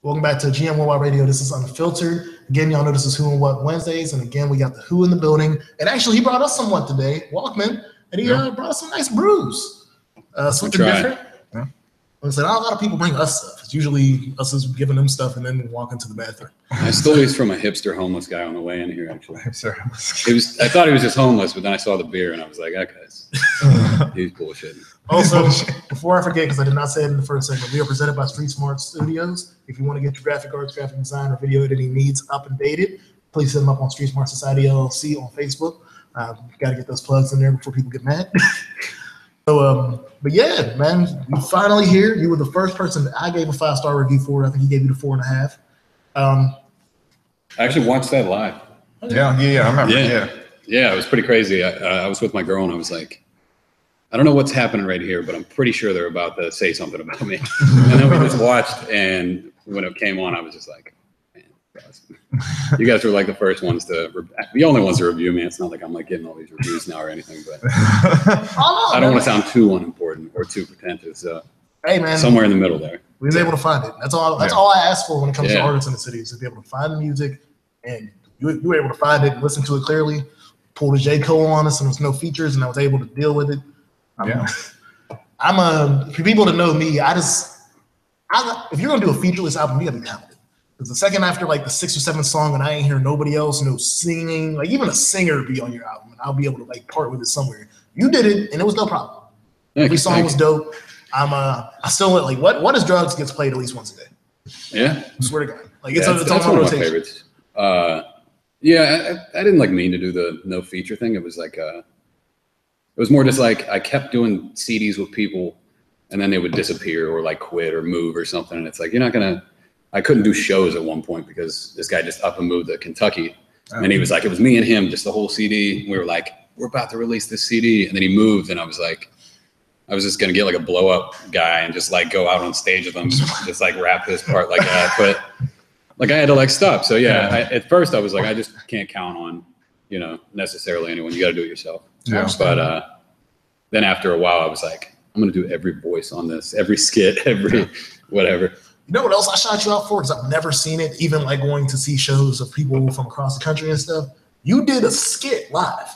Welcome back to GM Worldwide Radio. This is Unfiltered. Again, y'all know this is Who and What Wednesdays. And again, we got the Who in the building. And actually, he brought us somewhat today, Walkman. And he brought us some nice brews. Something different. Yeah. Like, not a lot of people bring us stuff. It's usually us is giving them stuff and then walk into the bathroom. I stole these from a hipster homeless guy on the way in here, actually. I thought he was just homeless, but then I saw the beer and I was like, that guy's he's bullshitting. Also, before I forget, because I did not say it in the first segment, we are presented by Street Smart Studios. If you want to get your graphic arts, graphic design, or video editing needs updated, please hit them up on Street Smart Society LLC on Facebook. Got to get those plugs in there before people get mad. So, but yeah, man, you finally here. You were the first person that I gave a 5-star review for. I think he gave you the 4.5. I actually watched that live. Yeah, I remember. Yeah, it was pretty crazy. I was with my girl and I was like, I don't know what's happening right here, but I'm pretty sure they're about to say something about me. And then we just watched, and when it came on, I was just like, man, you guys were like the first ones the only ones to review me. It's not like I'm like getting all these reviews now or anything, but I don't want to sound too unimportant or too pretentious. So hey, man, somewhere in the middle there. We was able to find it. That's all. That's all I ask for when it comes to artists in the city, is to be able to find the music, and you were able to find it and listen to it clearly. Pulled a J. Cole on us, and there was no features, and I was able to deal with it. For people to know me, if you're gonna do a featureless album, you gotta be talented. Because the second after like the 6 or 7 song and I ain't hear nobody else, no singing, like even a singer be on your album, and I'll be able to like part with it somewhere. You did it, and it was no problem. Every song was dope. I still like what is Drugs gets played at least once a day. Yeah, I swear to God, like it's that's one of my favorites. I didn't like mean to do the no feature thing. It was like it was more just like I kept doing CDs with people and then they would disappear or like quit or move or something. And it's like, I couldn't do shows at one point because this guy just up and moved to Kentucky. And he was like, it was me and him, just the whole CD. We were like, we're about to release this CD. And then he moved and I was like, I was just going to get like a blow up guy and just like go out on stage with him, just like rap this part like that. But like I had to like stop. So at first I was like, I just can't count on, necessarily anyone. You got to do it yourself. Yeah. But then after a while, I was like, I'm going to do every voice on this, every skit, every whatever. You know what else I shot you out for? Because I've never seen it, even like going to see shows of people from across the country and stuff. You did a skit live.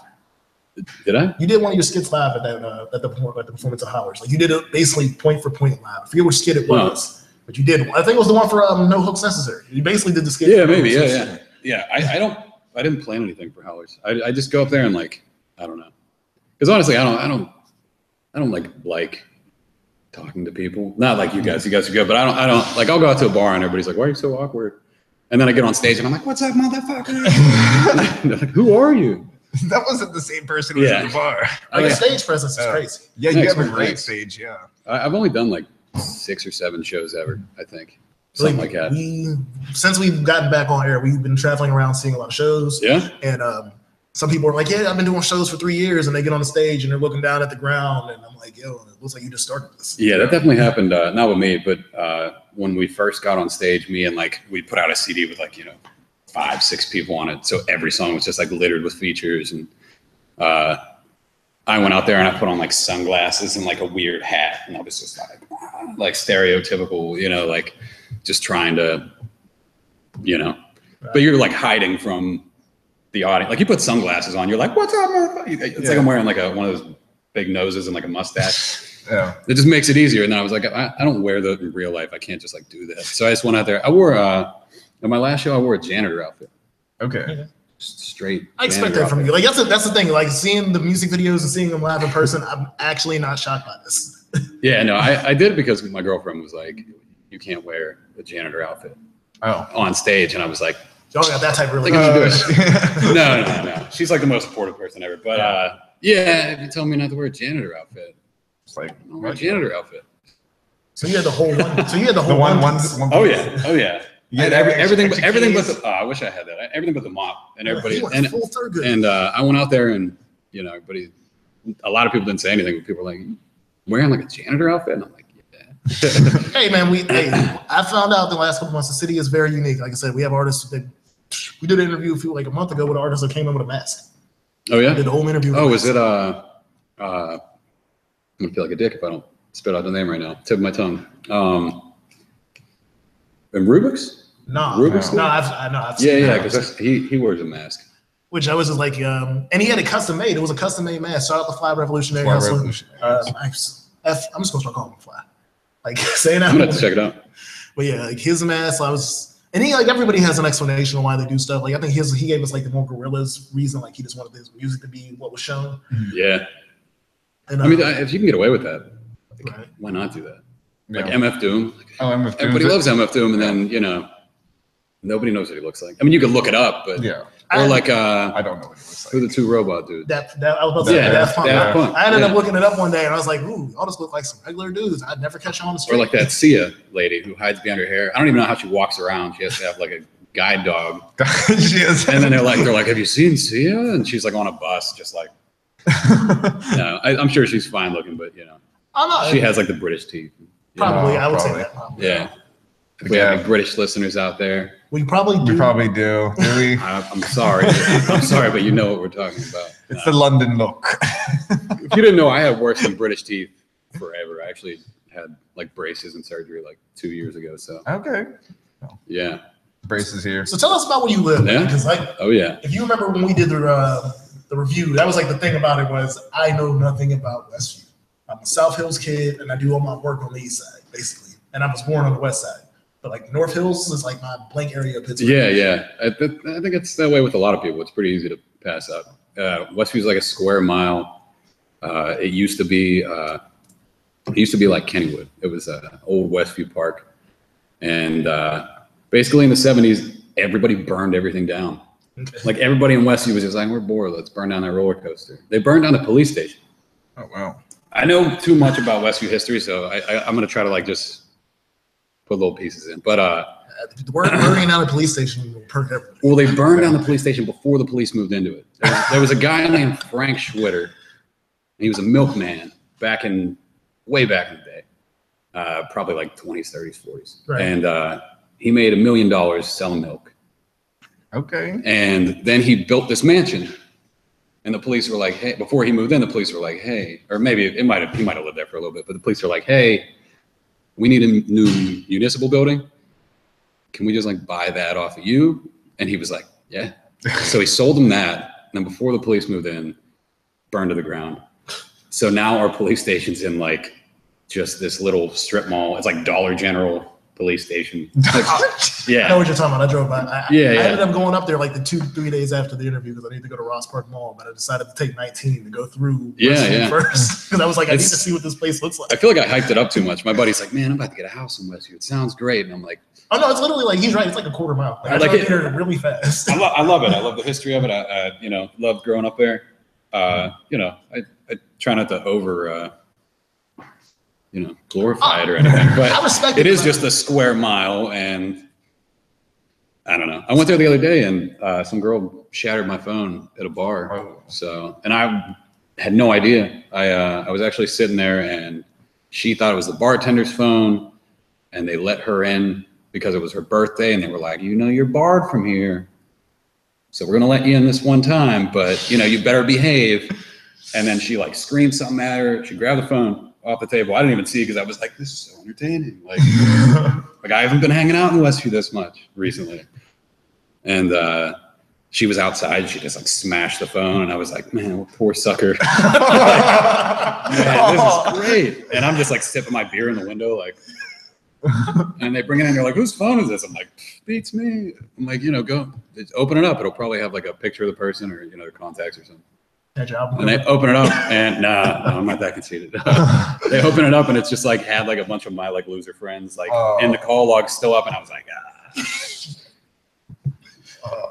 Did I? You did one of your skits live at the performance of Howard's. Like you did it basically point for point live. I forget which skit it was, but you did. I think it was the one for No Hooks Necessary. You basically did the skit. Yeah, maybe. Yeah. I didn't plan anything for Howard's. I just go up there and like, I don't know. Because honestly, I don't like talking to people. Not like you guys. You guys are good, but I don't like. I'll go out to a bar and everybody's like, "Why are you so awkward?" And then I get on stage and I'm like, "What's up, motherfucker?" They're like, "Who are you?" That wasn't the same person who was at the bar. Like stage presence is crazy. Yeah, you have a great stage. Yeah, I've only done like 6 or 7 shows ever. I think something like that. Since we've gotten back on air, we've been traveling around seeing a lot of shows. Yeah, and some people are like, yeah, I've been doing shows for 3 years, and they get on the stage and they're looking down at the ground, and I'm like, yo, it looks like you just started this. Yeah, that definitely happened. Not with me, but when we first got on stage, me and like we put out a CD with like 5, 6 people on it, so every song was just like littered with features, and I went out there and I put on like sunglasses and like a weird hat, and I was just like stereotypical, like just trying to, but you're like hiding from the audience. Like you put sunglasses on, you're like, what's up, motherfucker? It's like I'm wearing like one of those big noses and like a mustache. Yeah. It just makes it easier. And then I was like, I don't wear those in real life. I can't just like do that. So I just went out there. I wore, at my last show, I wore a janitor outfit. Okay. Just straight. I expect that from you. Like that's the thing. Like seeing the music videos and seeing them live in person, I'm actually not shocked by this. Yeah, no, I did it because my girlfriend was like, you can't wear a janitor outfit on stage. And I was like, y'all got that type of relationship. No. She's like the most supportive person ever. But if you tell me not to wear a janitor outfit, it's like, I don't wear a janitor outfit. So you had the whole one. So you had the whole one. Oh yeah. Yeah, everything but the. I wish I had that. Everything but the mop and everybody. And I went out there and everybody. A lot of people didn't say anything, but people were like, wearing like a janitor outfit, and I'm like, yeah. Hey man, I found out the last couple months the city is very unique. Like I said, we have artists that we did an interview like a month ago with an artist that came in with a mask. Oh yeah, we did the whole interview. Oh, was it? I'm gonna feel like a dick if I don't spit out the name right now. Tip of my tongue. And Rubik's? No, Rubik's? no, I've seen Yeah, that. because he wears a mask. Which I was just like, and he had it custom made. It was a custom made mask. Shout out to Fly Revolutionary Hustler. I'm just gonna start calling him Fly. Like saying that. I'm gonna have to check it out. But yeah, like his mask, and he like everybody has an explanation on why they do stuff. Like I think he gave us like the more Gorillas reason, like he just wanted his music to be what was shown. Yeah. And, I mean, if you can get away with that, right. Why not do that? Yeah. Like MF Doom. MF Doom. Everybody loves MF Doom, and then nobody knows what he looks like. I mean, you could look it up, but yeah. Or like I don't know what he looks like. Who the two robot dudes? That I was about to say Daft Punk. I ended up looking it up one day, and I was like, "Ooh, y'all just look like some regular dudes. I'd never catch on the street." Or like that Sia lady who hides behind her hair. I don't even know how she walks around. She has to have like a guide dog. She is. And then they're like, "Have you seen Sia?" And she's like on a bus, just like. No, I'm sure she's fine looking, but she has like the British teeth. Probably, I would say that. Probably. Yeah. If we have any British listeners out there, we probably do. We probably do. Do we? I'm sorry. I'm sorry, but you know what we're talking about. It's the London look. If you didn't know, I have worse than British teeth forever. I actually had like braces and surgery like 2 years ago. So okay. Yeah. Braces here. So tell us about where you live. Yeah. Because if you remember when we did the review, that was like the thing about it was I know nothing about Westview. I'm a South Hills kid, and I do all my work on the east side, basically. And I was born on the west side. But like North Hills is like my blank area of Pittsburgh. Yeah. I think it's that way with a lot of people. It's pretty easy to pass up. Westview is like a square mile. It used to be like Kennywood. It was old Westview Park, and basically in the 70s, everybody burned everything down. Okay. Like everybody in Westview was just like, "We're bored. Let's burn down that roller coaster." They burned down the police station. Oh wow! I know too much about Westview history, so I'm gonna try to like just put little pieces in. But burning down a police station will perk everything. Well, they burned down the police station before the police moved into it. There was a guy named Frank Schwitter. And he was a milkman way back in the day, probably like 20s, 30s, 40s. Right. And he made $1 million selling milk. Okay. And then he built this mansion. And the police were like, "Hey," before he moved in, the police were like, "Hey," or maybe he might have lived there for a little bit, but the police were like, "Hey, we need a new municipal building. Can we just like buy that off of you?" And he was like, "Yeah." So he sold them that. And then before the police moved in, burned to the ground. So now our police station's in like just this little strip mall. It's like Dollar General police station. Like, yeah. I know what you're talking about. I drove by. I Yeah. ended up going up there like the 2-3 days after the interview because I need to go to Ross Park Mall, but I decided to take 19 to go through first because I was like, I need to see what this place looks like. I feel like I hyped it up too much. My buddy's like, "Man, I'm about to get a house in Westview. It sounds great." And I'm like, "Oh no, it's literally like he's right. It's like a quarter mile. Like, I like it really fast." I love it. I love the history of it. I loved growing up there. I try not to glorify it or anything, but I respect it is just a square mile. And I don't know. I went there the other day and some girl shattered my phone at a bar. Oh. So, and I had no idea. I was actually sitting there and she thought it was the bartender's phone and they let her in because it was her birthday. And they were like, "You're barred from here. So we're going to let you in this one time, but you better behave." And then she like screamed something at her. She grabbed the phone off the table. I didn't even see it because I was like, "This is so entertaining." Like, like I haven't been hanging out in Westview this much recently. And she was outside. She just like smashed the phone. And I was like, "Man, poor sucker." Man, this is great. And I'm just like sipping my beer in the window. Like, and they bring it in. They're like, "Whose phone is this?" I'm like, "Beats me." I'm like, go open it up. It'll probably have like a picture of the person or, their contacts or something. And they open it up and no, I'm not that conceited. They open it up and it's just like had like a bunch of my like loser friends like in the call log still up, and I was like,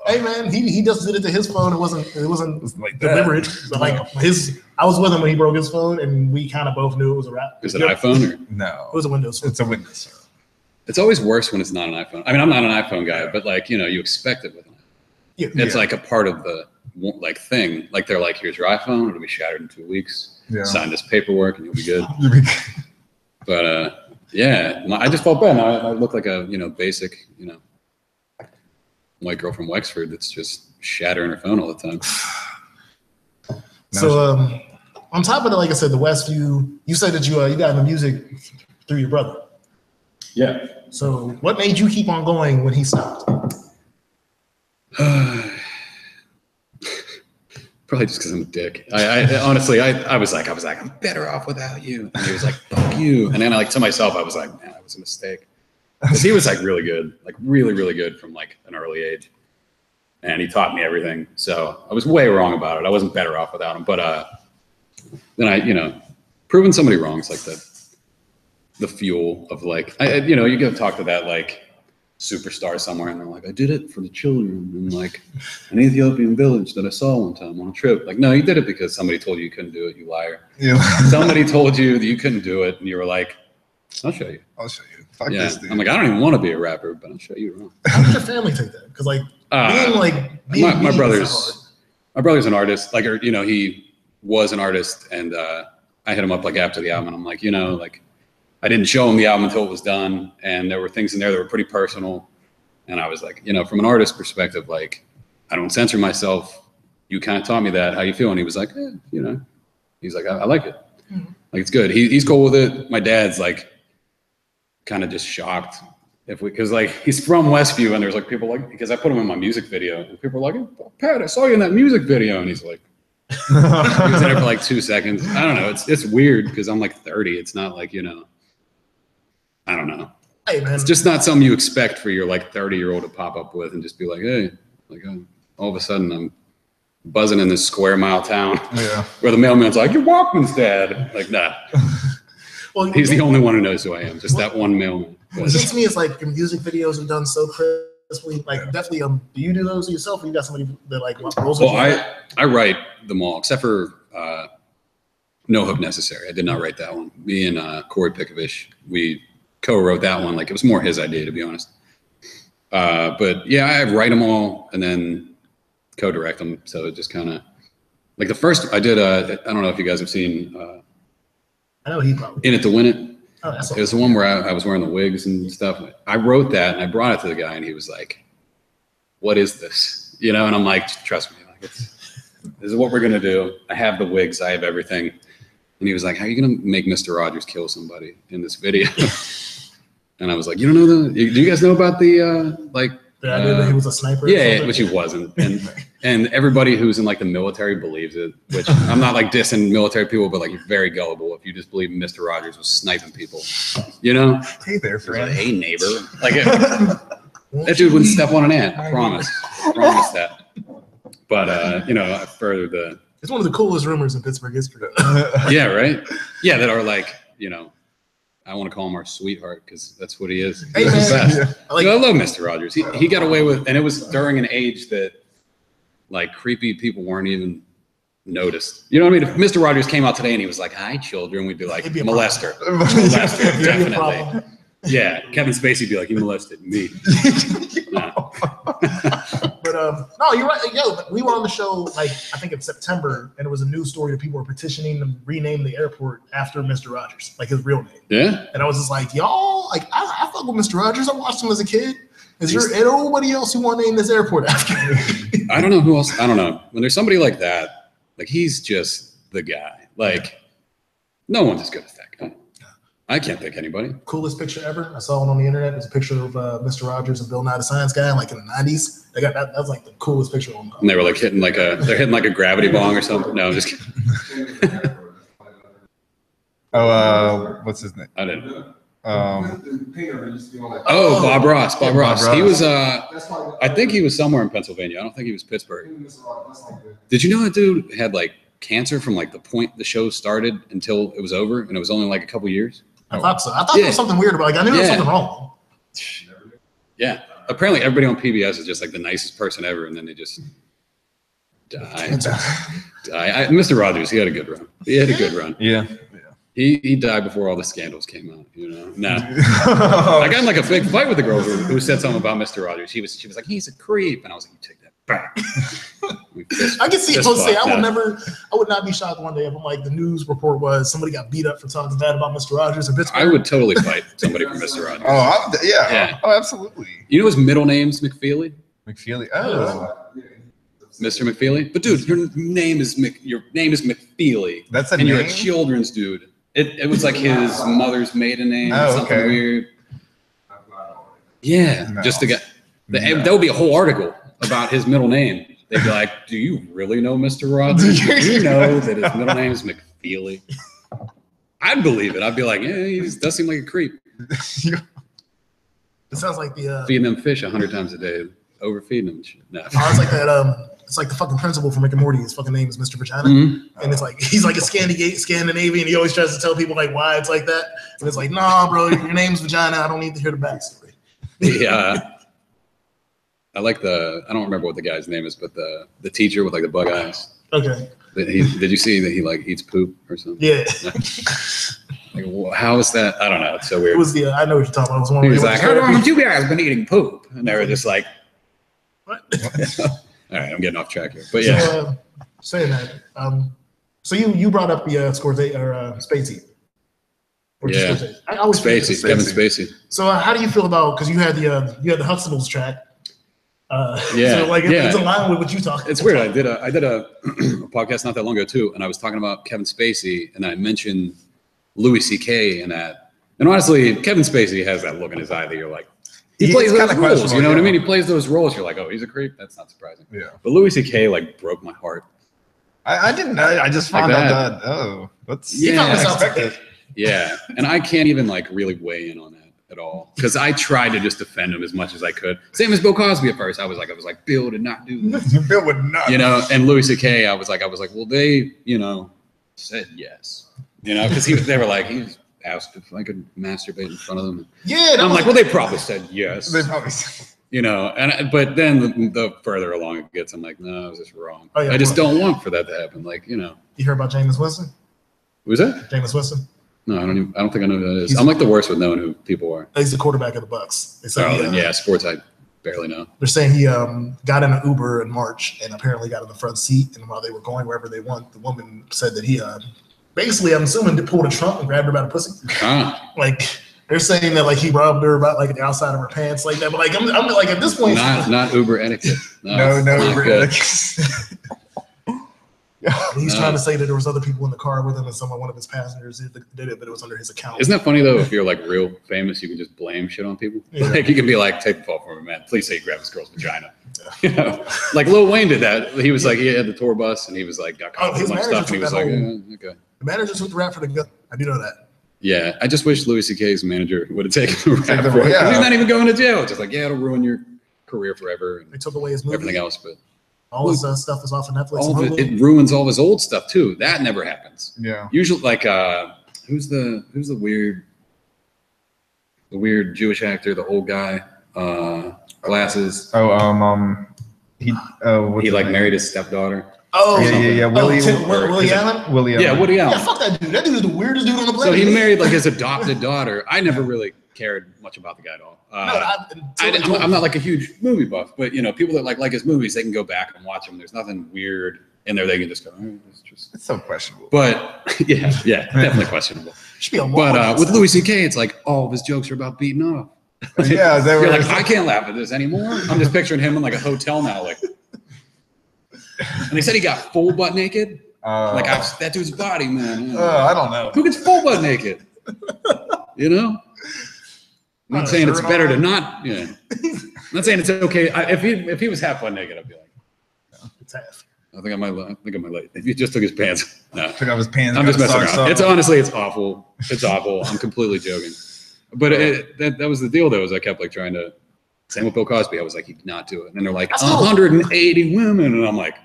Hey man, he just did it to his phone. It wasn't like deliberate. So like I was with him when he broke his phone, and we kind of both knew it was a wrap. Is it an iPhone or It no? was a Windows phone. It's a Windows phone. It's always worse when it's not an iPhone. I mean, I'm not an iPhone guy, but like you expect it with an iPhone. It's like a part of the like thing. Like they're like, "Here's your iPhone. It'll be shattered in 2 weeks. Yeah. Sign this paperwork and you'll be good." But I just felt bad. I look like a basic white girl from Wexford that's just shattering her phone all the time. So on top of that, like I said, the Westview. You said that you got into music through your brother. Yeah. So what made you keep on going when he stopped? Probably just because I'm a dick. I honestly, I was like, I'm better off without you. And he was like, fuck you. And then to myself, I was like, man, that was a mistake. Because he was like really good, like really, really good from like an early age. And he taught me everything. So I was way wrong about it. I wasn't better off without him. But then proving somebody wrong is like the fuel of like, you go talk to that like superstar somewhere and they're like, I did it for the children in like an Ethiopian village that I saw one time on a trip. Like, no, you did it because somebody told you couldn't do it, you liar. Yeah. Somebody told you that you couldn't do it and you were like, I'll show you. Fuck this dude. I'm like, I don't even want to be a rapper, but I'll show you wrong. How did your family take that? Because like my brother's an artist, like, or he was an artist, and I hit him up like after the album and I'm like, I didn't show him the album until it was done, and there were things in there that were pretty personal. And I was like, from an artist perspective, like, I don't censor myself. You kind of taught me that. How you feel? And he was like, he's like, I like it. Mm-hmm. Like, it's good. He's cool with it. My dad's like, kind of just shocked because like he's from Westview, and there's like people like, because I put him in my music video, and people are like, oh, Pat, I saw you in that music video, and he's like, he was in it for like 2 seconds. I don't know. It's weird because I'm like 30. It's not like I don't know. Hey, man. It's just not something you expect for your like 30-year-old to pop up with and just be like, hey, like all of a sudden I'm buzzing in this square mile town where the mailman's like, your Walkman's dead. Like, nah. Well, he's the only one who knows who I am. Just that one mailman. It seems to me it's like your music videos are done so crisply. Like, definitely, do you do those yourself, or you got somebody that like rolls with you? I write them all except for No Hook Necessary. I did not write that one. Me and Corey Pickovich, we co-wrote that one. Like, it was more his idea, to be honest. But yeah, I write them all and then co-direct them. So it just kind of like the first I did. I don't know if you guys have seen. I know he probably In It to Win It. Oh, that's it was the one where I was wearing the wigs and stuff. I wrote that and I brought it to the guy, and he was like, "What is this?" And I'm like, "Trust me, like this is what we're gonna do. I have the wigs, I have everything." And he was like, "How are you gonna make Mr. Rogers kill somebody in this video?" And I was like, "You don't know do you guys know about the the idea that he was a sniper?" Yeah, which he wasn't. And everybody who's in like the military believes it, which I'm not like dissing military people, but like you're very gullible if you just believe Mr. Rogers was sniping people. Hey there, friend. Hey neighbor. Like that dude wouldn't step on an ant. I promise. I promise that. But further the it's one of the coolest rumors in Pittsburgh history. Yeah, right? Yeah, that are like, I want to call him our sweetheart because that's what he is. Hey, He's the best. I love Mr. Rogers. He got away with, and it was during an age that like creepy people weren't even noticed. You know what I mean? If Mr. Rogers came out today and he was like, "Hi, children," we'd be like, "Molester." Molester, definitely. Yeah, Kevin Spacey would be like, "You molested me." But no, you're right. Yo, we were on the show like I think in September, and it was a news story that people were petitioning to rename the airport after Mr. Rogers, like his real name. Yeah. And I was just like, y'all, like I fuck with Mr. Rogers. I watched him as a kid. Is there anybody else who want to name this airport after me? I don't know who else. I don't know. When there's somebody like that, like he's just the guy. Like no one's as good as that guy. I can't think anybody. Coolest picture ever. I saw it on the internet. It was a picture of Mr. Rogers and Bill Nye the Science Guy, like in the 90s. They got that. That was like the coolest picture on. And they were like hitting like a gravity bong or something. No, I'm just kidding. What's his name? I didn't know. Bob Ross. Bob Ross. He was. I I think he was somewhere in Pennsylvania. I don't think he was Pittsburgh. Did you know that dude had like cancer from like the point the show started until it was over, and it was only like a couple years? I thought so. I thought there was something weird about it. Like, I knew there was something wrong. Yeah. Apparently everybody on PBS is just like the nicest person ever, and then they just die. Mr. Rogers, he had a good run. Yeah. He died before all the scandals came out, Nah. I got in like a big fight with the girl who said something about Mr. Rogers. She was like, he's a creep. And I was like, you take that back. I can see it. I would not be shocked one day if like the news report was somebody got beat up for talking bad about Mr. Rogers in Pittsburgh. I would totally fight somebody for Mr. Rogers. Yeah. Oh, absolutely. You know his middle name's McFeely? McFeely. Oh. Mr. McFeely? But dude, your name is McFeely. That's a and name? You're a children's dude. It was like his mother's maiden name or something weird. Yeah, No. just to get No. that would be a whole article about his middle name. They'd be like, "Do you really know Mr. Rogers? Do you know that his middle name is McFeely?" I'd believe it. I'd be like, "Yeah, he does seem like a creep." It sounds like the feeding them fish 100 times a day, overfeeding them. No. it's like that. It's like the fucking principal from Rick and Morty. His fucking name is Mr. Vagina, and it's like he's like a Scandinavian. He always tries to tell people like why it's like that, and it's like, nah, bro, your name's Vagina. I don't need to hear the backstory. Yeah. I like I don't remember what the guy's name is, but the teacher with like the bug eyes. Okay. Did you see that he like eats poop or something? Yeah. Like, how is that? I don't know. It's so weird. It was I know what you're talking about. It was one he was like, how long have you guys been eating poop? And they were just like, what? All right, I'm getting off track here. But yeah. So, saying that, so you brought up the Scorsese or Spacey. Or Yeah. Scorsese. I always Spacey, Kevin Spacey. So how do you feel about, because you had the Huxtables track? Yeah, so like yeah. it's in line with what you talk. It's weird. I did a podcast not that long ago too, and I was talking about Kevin Spacey, and I mentioned Louis C.K. in that. And honestly, Kevin Spacey has that look in his eye that you're like, he plays those roles. You know what I mean? He plays those roles. You're like, oh, he's a creep. That's not surprising. Yeah. But Louis C.K. like broke my heart. I didn't know. I just found Like out that. Oh, that's unexpected. Yeah, and I can't even like really weigh in on that at all because I tried to just defend him as much as I could. Same as Bill Cosby at first. I was like, Bill did not do that. Bill would not. You know, and Louis C.K. I was like, well, they, said yes. Because they were like, he was asked if I could masturbate in front of them. Yeah. And I'm like, well, they probably said yes. They probably said. But then the further along it gets, I'm like, no, I was just wrong. Oh, yeah, I just don't want for that to happen. Like, You hear about Jameis Winston? Who's that? Jameis Winston? No, I don't think I know who that is. I'm like the worst with knowing who people are. He's the quarterback of the Bucks. They say sports I barely know. They're saying he got in an Uber in March and apparently got in the front seat. And while they were going wherever they went, the woman said that he basically, I'm assuming, pulled a trunk and grabbed her by the pussy. Like they're saying that like he robbed her about like the outside of her pants like that. But like I'm like at this point, not Uber etiquette. No Uber etiquette. He's trying to say that there was other people in the car with him and one of his passengers did it, but it was under his account. Isn't that funny though? If you're like real famous, you can just blame shit on people. Yeah. Like you can be like, take the fall from him, man. Please say you grabbed this girl's vagina. Like Lil Wayne did that. He was like, he had the tour bus and he was like, got caught with a bunch of stuff. And he was like, okay. The manager took the rap for the gun. I do know that. Yeah, I just wish Louis C.K.'s manager would have taken the rap for it. Yeah. He's not even going to jail. Just like, it'll ruin your career forever. And they took away his movie. Everything else, but. All his stuff is off of Netflix. All of it ruins all of his old stuff too. That never happens. Yeah. Usually, like who's the weird Jewish actor, the old guy, glasses. He like married his stepdaughter. Oh yeah. Willie Allen. Willie Allen. Yeah, Woody Allen. Yeah, fuck that dude. That dude is the weirdest dude on the planet. So he married like his adopted daughter. I never really cared much about the guy at all. I'm not like a huge movie buff, but people that like his movies, they can go back and watch them. There's nothing weird in there. They can just go, it's so questionable. But yeah, definitely questionable. Should be a but with Louis C.K., it's like all of his jokes are about beating off. Yeah, they were. You're like, I can't laugh at this anymore. I'm just picturing him in like a hotel now, like. And they said he got full butt naked. That dude's body, man. I don't know. Who gets full butt naked? I'm not saying it's better to not. Yeah. I'm not saying it's okay. If he was half butt naked, I'd be like, it's half. I think I might like. If he just took his pants, no. Took off his pants. I'm just messing around. It's honestly, it's awful. It's awful. I'm completely joking. But that was the deal, though. Is I kept like trying to. Same with Bill Cosby. I was like, he did not do it. And they're like 180 women, and I'm like,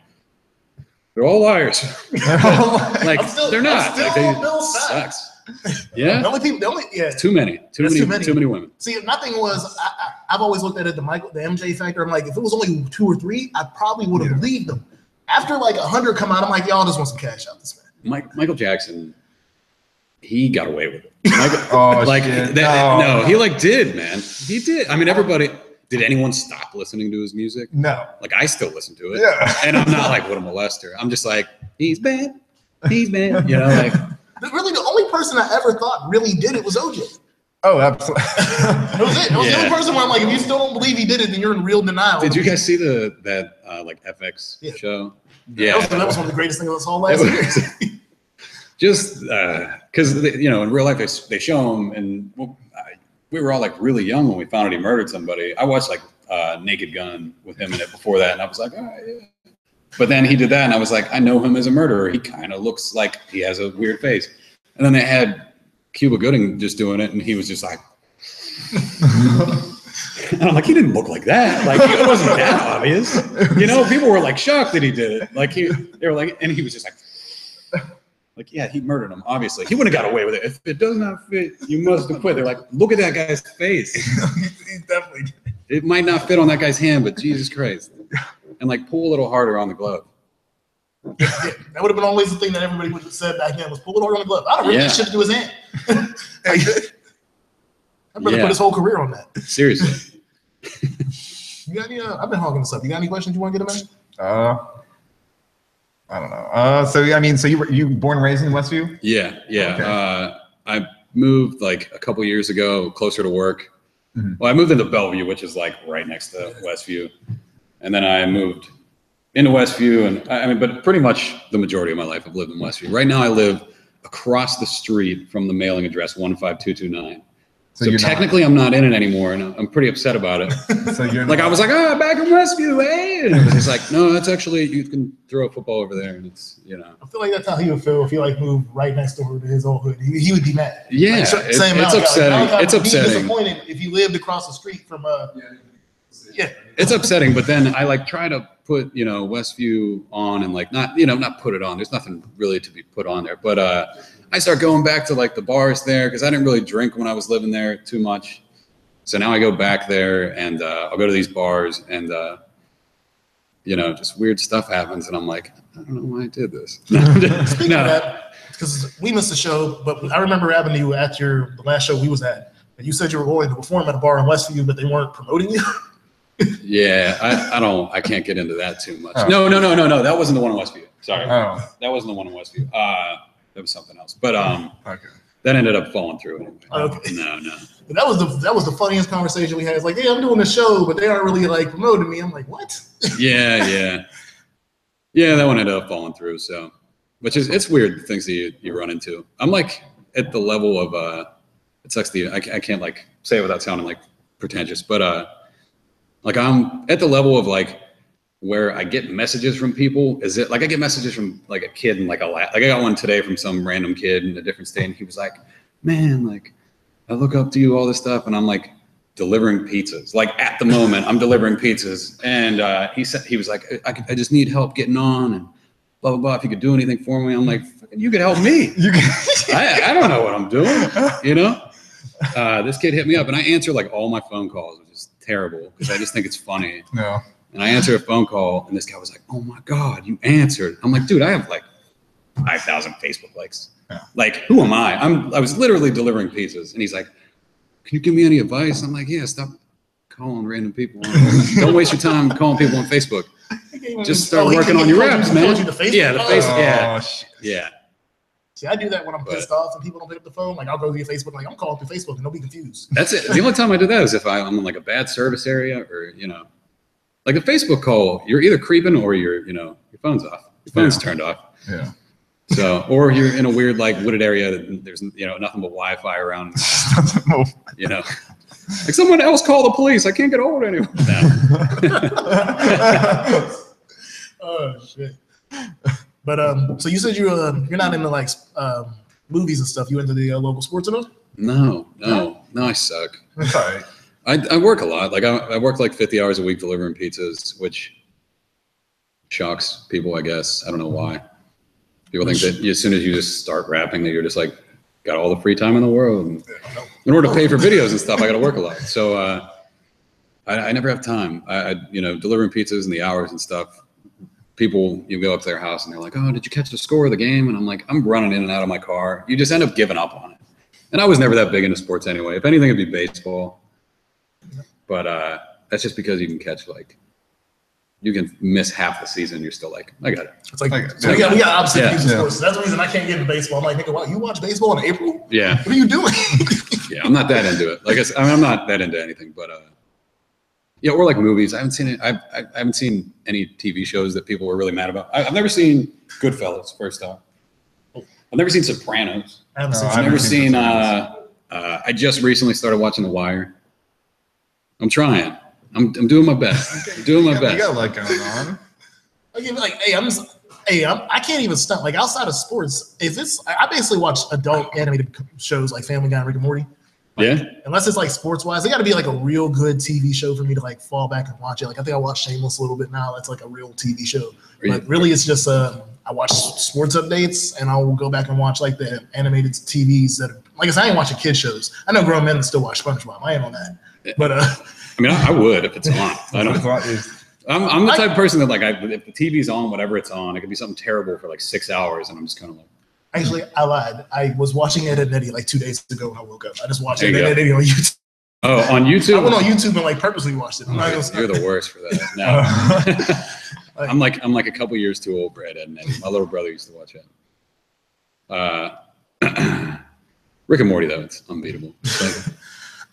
they're all liars. Like they're not. Like, they sucks. Yeah. Too many women. See, my thing was, I've always looked at it the MJ factor. I'm like, if it was only 2 or 3, I probably would have believed them. After like 100 come out, I'm like, y'all just want some cash out this man. Michael Jackson, he got away with it. He like did, man. He did. I mean, everybody. Did anyone stop listening to his music? No. Like I still listen to it. Yeah. And I'm not like, what a molester. I'm just like, he's bad. He's bad. Like. Really, the only person I ever thought really did it was OJ. Oh, absolutely. That was it. That was the only person where I'm like, if you still don't believe he did it, then you're in real denial. Did you guys see that FX show? Yeah. That was one of the greatest things I saw last year. Just because in real life they show him, and we were all like really young when we found out he murdered somebody. I watched like Naked Gun with him in it before that, and I was like, oh, yeah. But then he did that, and I was like, I know him as a murderer. He kind of looks like he has a weird face. And then they had Cuba Gooding just doing it, and he was just like, and I'm like, he didn't look like that. Like, it wasn't that obvious. You know, people were like shocked that he did it. Like they were like, and he was just like, yeah, he murdered him. Obviously, he wouldn't have got away with it. If it does not fit, you must have quit. They're like, look at that guy's face. He's definitely. It might not fit on that guy's hand, but Jesus Christ. And like, pull a little harder on the glove. Yeah, that would have been always the thing that everybody would have said back then was pull it harder on the glove. I don't really shit to do his hand. I'd rather put his whole career on that. Seriously. You got any? I've been hogging this up. You got any questions you want to get him at? I don't know. So you born and raised in Westview? Yeah. Okay. I moved like a couple years ago, closer to work. Mm-hmm. Well, I moved into Bellevue, which is like right next to Westview, and then I moved into Westview, and I mean, but pretty much the majority of my life I've lived in Westview. Right now, I live across the street from the mailing address 15229. So technically, I'm not in it anymore, and I'm pretty upset about it. So you're like, I was like, oh, back in Westview, hey, and it was just like, no, that's actually, you can throw a football over there, and it's, you know. I feel like that's how he would feel if he like moved right next door to his old hood. He would be mad. Yeah, like, it's upsetting. Like, it's upsetting. Disappointed if he lived across the street from It's upsetting, but then I like try to put, you know, Westview on and like not put it on. There's nothing really to be put on there, but I start going back to like the bars there because I didn't really drink when I was living there too much. So now I go back there and I'll go to these bars and, you know, just weird stuff happens. And I'm like, I don't know why I did this. Speaking of that, because we missed the show, but I remember having you at the last show we was at. And you said you were going to perform at a bar in Westview, but they weren't promoting you. Yeah, I can't get into that too much. Oh. No. That wasn't the one in Westview. Sorry. Oh. That wasn't the one in Westview. That was something else. But okay. That ended up falling through anyway. Okay. No. That was the funniest conversation we had. It's like, hey, I'm doing a show, but they aren't really like promoting me. I'm like, what? Yeah. That one ended up falling through. So, which is, it's weird, the things that you run into. I'm like at the level of it sucks I can't like say it without sounding like pretentious, but like I'm at the level of like where I get messages from people. Is it like I get messages from like a kid and like I got one today from some random kid in a different state, and he was like, man, like I look up to you, all this stuff, and I'm like delivering pizzas. Like at the moment I'm delivering pizzas, and he was like, I just need help getting on and blah blah blah. If you could do anything for me, I'm like, you could help me. I don't know what I'm doing, you know. This kid hit me up, and I answer like all my phone calls, which is terrible because I just think it's funny. No. And I answered a phone call, and this guy was like, "Oh my God, you answered!" I'm like, "Dude, I have like 5,000 Facebook likes. Yeah. Like, who am I? I was literally delivering pizzas." And he's like, "Can you give me any advice?" I'm like, "Yeah, stop calling random people. Don't waste your time calling people on Facebook. Just start working on your reps, man." Yeah, the Facebook. Yeah. See, I do that when I'm pissed off and people don't pick up the phone. Like, I'll go via Facebook, like I'm calling through Facebook, and they'll be confused. That's it. The only time I do that is if I'm in like a bad service area, or you know. Like a Facebook call, you're either creeping or your phone's off. Your phone's turned off. Yeah. So, or you're in a weird like wooded area that there's nothing but Wi-Fi around. You know, like someone else call the police. I can't get hold of anyone now. Oh shit. But so you said you're not into like movies and stuff. You into the local sports at all? No, I suck. That's all right. I work a lot. Like I work like 50 hours a week delivering pizzas, which shocks people, I guess. I don't know why. People think that as soon as you just start rapping that you're just like got all the free time in the world. And in order to pay for videos and stuff, I got to work a lot. So I never have time. I delivering pizzas and the hours and stuff. People, you go up to their house and they're like, "Oh, did you catch the score of the game?" And I'm like, I'm running in and out of my car. You just end up giving up on it. And I was never that big into sports anyway. If anything, it'd be baseball. But that's just because you can catch you can miss half the season. You're still like, I got it. It's like we got opposite views of sports. So that's the reason I can't get into baseball. I'm like, nigga, wow, you watch baseball in April? Yeah. What are you doing? Yeah, I'm not that into it. Like I'm not that into anything. But or like movies. I haven't seen it. I haven't seen any TV shows that people were really mad about. I've never seen Goodfellas. First off, I've never seen Sopranos. I've never seen. I just recently started watching The Wire. I'm trying. I'm doing my best. I'm doing my best. You got a lot going on. I can't even stop. Like outside of sports, I basically watch adult animated shows like Family Guy and Rick and Morty. Yeah. Unless it's like sports wise, it got to be like a real good TV show for me to like fall back and watch it. Like I think I watch Shameless a little bit now. That's like a real TV show. But really, it's just I watch sports updates and I'll go back and watch like the animated TVs that are, like I said, I ain't watching kid shows. I know grown men that still watch SpongeBob. I ain't on that. But I mean, I would if it's on. I don't. I'm the type of person that like if the TV's on, whatever it's on, it could be something terrible for like 6 hours, and I'm just kind of like. Actually, I lied. I was watching Ed and Eddie like 2 days ago when I woke up. I just watched Ed and Eddie on YouTube. Oh, on YouTube? I went on YouTube and like purposely watched it. You're the worst for that. No. I'm like a couple years too old for Ed and Eddie. My little brother used to watch it. Rick and Morty though, it's unbeatable.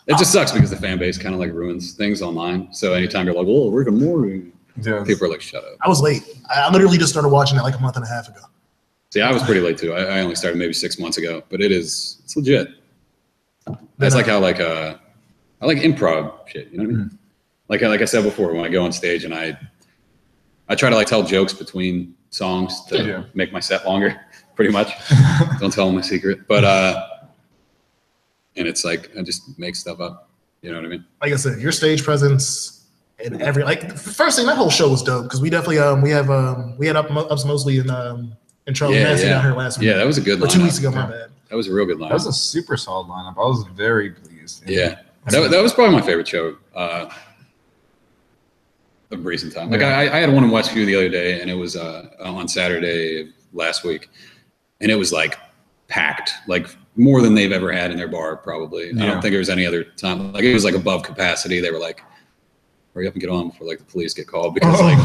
It just sucks because the fan base kind of like ruins things online. So anytime you're like, "Oh, Rick and Morty," people are like, "Shut up." I was late. I literally just started watching it like a month and a half ago. See, I was pretty late too. I only started maybe 6 months ago, but it's legit. That's like how I like improv shit. You know what I mean? Like I said before, when I go on stage and I try to like tell jokes between songs to make my set longer, pretty much. Don't tell them my secret, but and it's like I just make stuff up. You know what I mean? Like I said, your stage presence and first thing, that whole show was dope because we definitely we had Ups Mosley and Charlie Manson down here last week. Yeah, that was a good lineup. Or 2 weeks ago, my bad. That was a real good lineup. That was a super solid lineup. I was very pleased. Yeah. That was probably my favorite show of recent time. Like I had one in Westview the other day, and it was on Saturday last week, and it was like packed, like more than they've ever had in their bar probably. I don't think there was any other time. Like it was like above capacity. They were like, hurry up and get on before like the police get called because like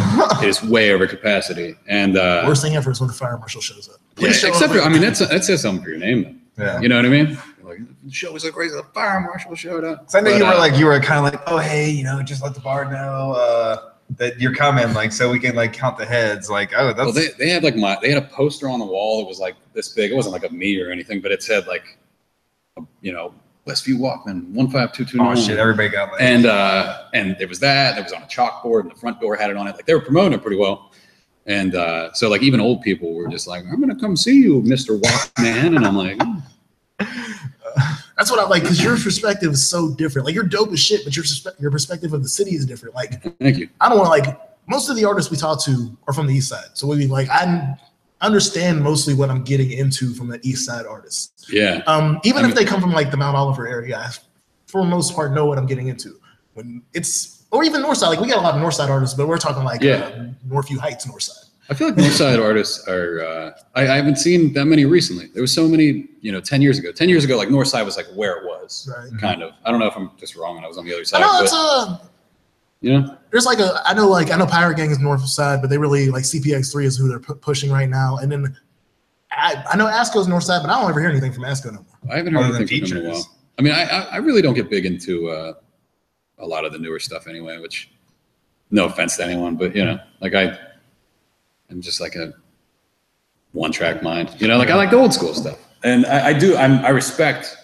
it is way over capacity. And worst thing ever is when the fire marshal shows up. Except for, I mean, that says something for your name though. Yeah. You know what I mean? Like the show was so crazy, the fire marshal showed up. So I know you were kind of like, oh hey, just let the bar know that you're coming, like so we can like count the heads. Like that's. Well, they had like they had a poster on the wall that was like this big. It wasn't like a me or anything, but it said like, Westview Walkman 15229. Oh shit! Everybody got like. And there was that. It was on a chalkboard, and the front door had it on it. Like they were promoting it pretty well. And so like even old people were just like, I'm gonna come see you, Mr. Walkman, and I'm like. That's what I like because your perspective is so different. Like you're dope as shit, but your perspective of the city is different. Like, thank you. I don't want to like most of the artists we talk to are from the East Side, so we like I understand mostly what I'm getting into from an East Side artist. Yeah. Even if they come from like the Mount Oliver area, I, for the most part, know what I'm getting into. When it's or even North Side, like we got a lot of North Side artists, but we're talking like Northview Heights, North Side. I feel like North Side artists are. I haven't seen that many recently. There was so many, 10 years ago. 10 years ago, like North Side was like where it was, kind of. I don't know if I'm just wrong when I was on the other side. There's like I know Pirate Gang is North Side, but they really like CPX3 is who they're pushing right now. And then I know Asco's North Side, but I don't ever hear anything from Asco no more. I haven't heard anything from him in a while. I mean, I really don't get big into a lot of the newer stuff anyway. Which, no offense to anyone, but like I'm just like a one-track mind. Like I like the old school stuff, and I respect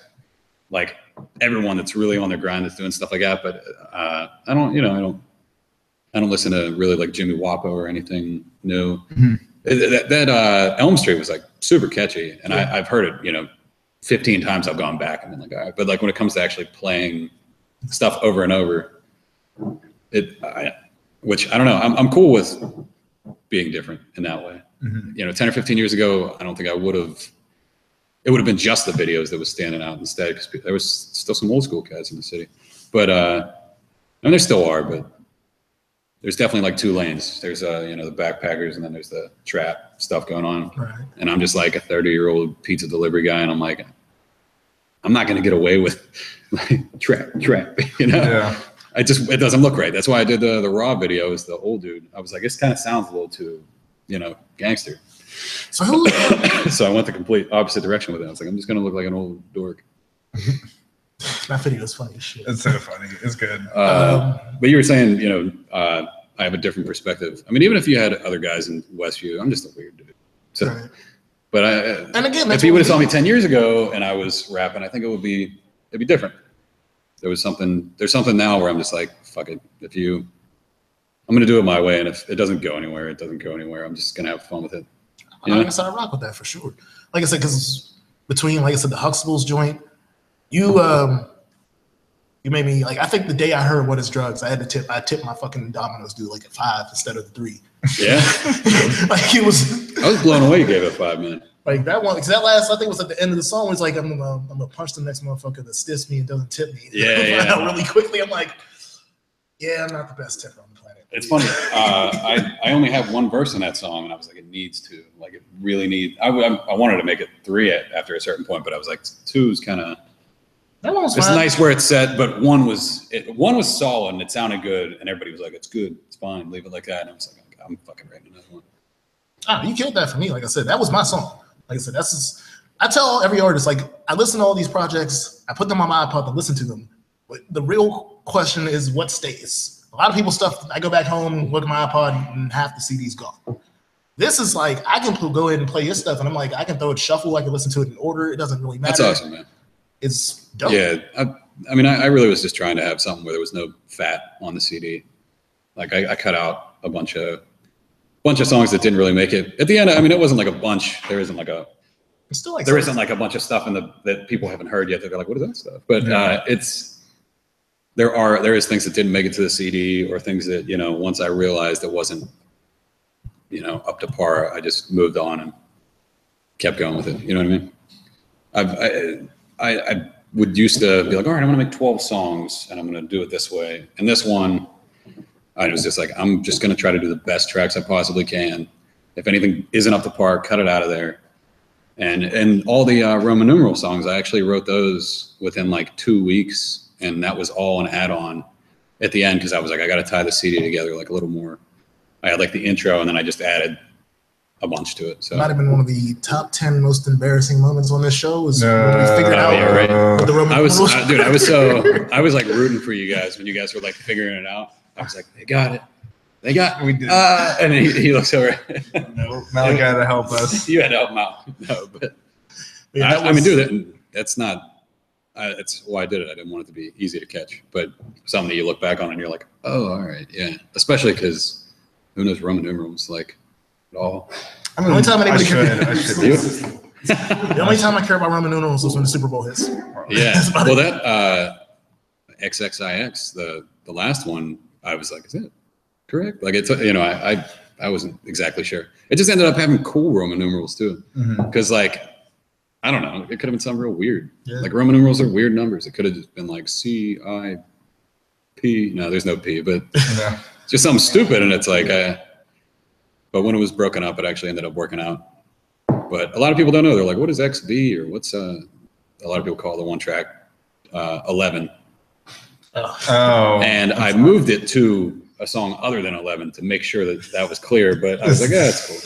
like everyone that's really on their grind that's doing stuff like that. But I don't listen to really like Jimmy Wapo or anything new. Mm-hmm. That Elm Street was like super catchy, and I've heard it 15 times. I've gone back and been like, all right. But like when it comes to actually playing stuff over and over, which I don't know. I'm cool with being different in that way. Mm-hmm. 10 or 15 years ago, I don't think it would have been just the videos that was standing out instead, because there was still some old school cats in the city. But and there still are, but there's definitely like two lanes. There's the backpackers, and then there's the trap stuff going on. Right. And I'm just like a 30-year-old pizza delivery guy, and I'm like, I'm not gonna get away with like trap. Yeah. It doesn't look right. That's why I did the Raw video as the old dude. I was like, this kind of sounds a little too, gangster. So so I went the complete opposite direction with it. I was like, I'm just gonna look like an old dork. That video is funny as shit. It's so funny. It's good. But you were saying, I have a different perspective. I mean, even if you had other guys in Westview, I'm just a weird dude. So, right. But and again, if you would have saw me 10 years ago and I was rapping, I think it would be it'd be different. There's something now where I'm just like, fuck it. I'm going to do it my way. And if it doesn't go anywhere, it doesn't go anywhere. I'm just going to have fun with it. Like I said, I rock with that for sure. Like I said, because between, like I said, the Huxtables joint, you made me, like, I think the day I heard What Is Drugs, I tipped my fucking Domino's dude like a 5 instead of the 3. Yeah. Like it was. I was blown away you gave it a 5, man. Like that one, because that last, I think, was at the end of the song. It's like, I'm gonna punch the next motherfucker that stiffs me and doesn't tip me. Yeah. Really quickly, I'm like, yeah, I'm not the best tipper on the planet. It's funny. I only have one verse in that song, and I was like, it needs to. Like, it really needs. I wanted to make it 3 after a certain point, but I was like, 2 is kind of. That one was It's fine. nice where it's set, but one was solid and it sounded good, and everybody was like, it's good, it's fine, leave it like that. And I was like, I'm fucking writing another one. Oh, you killed that for me. Like I said, that was my song. Like I said, I tell every artist, like, I listen to all these projects, I put them on my iPod to listen to them. But the real question is what stays. A lot of people's stuff, I go back home, look at my iPod, and half the CD's gone. This is like, I can go ahead and play your stuff, and I'm like, I can throw it shuffle, I can listen to it in order, it doesn't really matter. That's awesome, man. It's dope. Yeah, I mean, I really was just trying to have something where there was no fat on the CD. Like, I cut out a bunch of songs that didn't really make it. At the end, I mean, it wasn't like a bunch. There isn't like a bunch of stuff that people haven't heard yet. They're like, what is that stuff? But there is things that didn't make it to the CD, or things that, once I realized it wasn't, up to par, I just moved on and kept going with it. You know what I mean? I would used to be like, all right, I'm going to make 12 songs and I'm going to do it this way. And this one, I was just like, I'm just going to try to do the best tracks I possibly can. If anything isn't up to par, cut it out of there. And all the Roman numeral songs, I actually wrote those within like 2 weeks. And that was all an add-on at the end, because I was like, I got to tie the CD together like a little more. I had like the intro, and then I just added a bunch to it. So might have been one of the top 10 most embarrassing moments on this show was when we figured out the Roman numerals. I was like rooting for you guys when you guys were like figuring it out. I was like, they got it. We did. And he looks over. No, Malachi had to help us. You had to help him out. No, but Yeah, I mean, dude, that's not. That's why I did it. I didn't want it to be easy to catch, but something that you look back on and you're like, oh, all right, yeah. Especially because who knows Roman numerals like at all. I mean, the only time anybody The only time I care about Roman numerals was when the Super Bowl hits. Yeah. Well, that XXIX, the last one, I was like, is it correct? Like, it's, I wasn't exactly sure. It just ended up having cool Roman numerals too, because like, I don't know, it could have been something real weird. Yeah. Like, Roman numerals are weird numbers. It could have just been like CIP. No, there's no P, but just something stupid. And it's like, but when it was broken up, it actually ended up working out. But a lot of people don't know. They're like, what is XB, or what's a lot of people call the one track 11. Oh. And I moved it to a song other than 11 to make sure that was clear. But I was like, yeah, that's cool.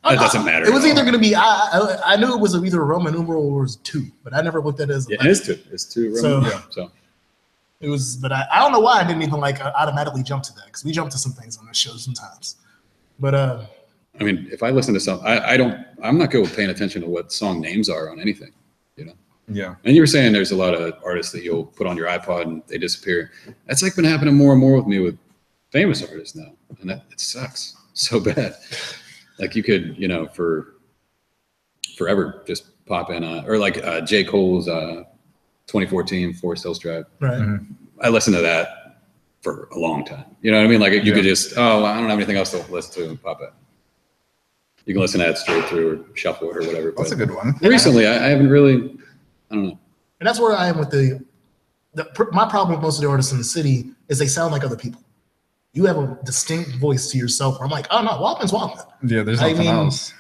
It doesn't matter. It was either going to be, I knew it was either a Roman numeral or it was 2, but I never looked at it as 11. Yeah, it is 2. It's 2 Roman. So it was, but I don't know why I didn't even like automatically jump to that, because we jump to some things on this show sometimes. But I mean, if I listen to something, I'm not good with paying attention to what song names are on anything, Yeah. And you were saying there's a lot of artists that you'll put on your iPod and they disappear. That's like been happening more and more with me with famous artists now, and it sucks so bad. Like, you could, for forever just pop in, or like J. Cole's 2014 Forest Hills Drive. right. I listened to that for a long time. You know what I mean? Like, you could just, I don't have anything else to listen to, and pop it. You can listen to that straight through or shuffle it or whatever. That's a good one. Recently, I haven't really, I don't know. And that's where I am with my problem with most of the artists in the city is they sound like other people. You have a distinct voice to yourself. I'm like, oh no, Walkman's Walkman. Yeah, there's nothing else.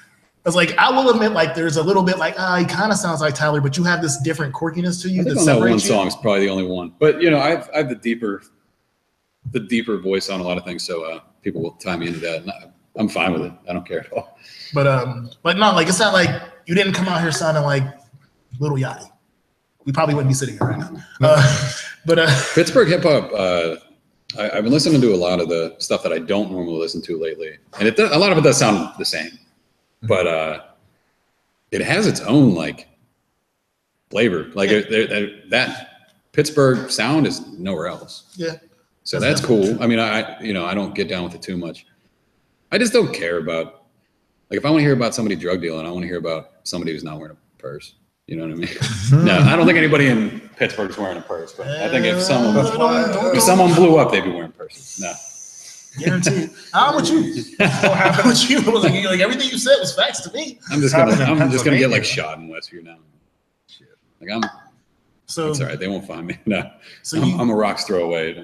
It's like, I will admit, like, there's a little bit like, he kind of sounds like Tyler, but you have this different quirkiness to you. I think on that one song is probably the only one. But I have the deeper voice on a lot of things, so people will tie me into that, and I'm fine with it. I don't care at all. But no, like, it's not like you didn't come out here sounding like Little Yachty. We probably wouldn't be sitting here right now. Pittsburgh hip hop. I've been listening to a lot of the stuff that I don't normally listen to lately, and a lot of it does sound the same, but it has its own, like, flavor. Like that Pittsburgh sound is nowhere else. Yeah. So that's cool. I mean, I don't get down with it too much. I just don't care about, like, if I want to hear about somebody drug dealing, I want to hear about somebody who's not wearing a purse. You know what I mean? No, I don't think anybody in Pittsburgh is wearing a purse, but I think if someone blew up, they'd be wearing purses. No. Guaranteed. How about you? How about you? Like everything you said was facts to me. I'm just gonna get like shot in Westview now. Shit. Like So it's all right. They won't find me. No. So I'm a rock's throw away.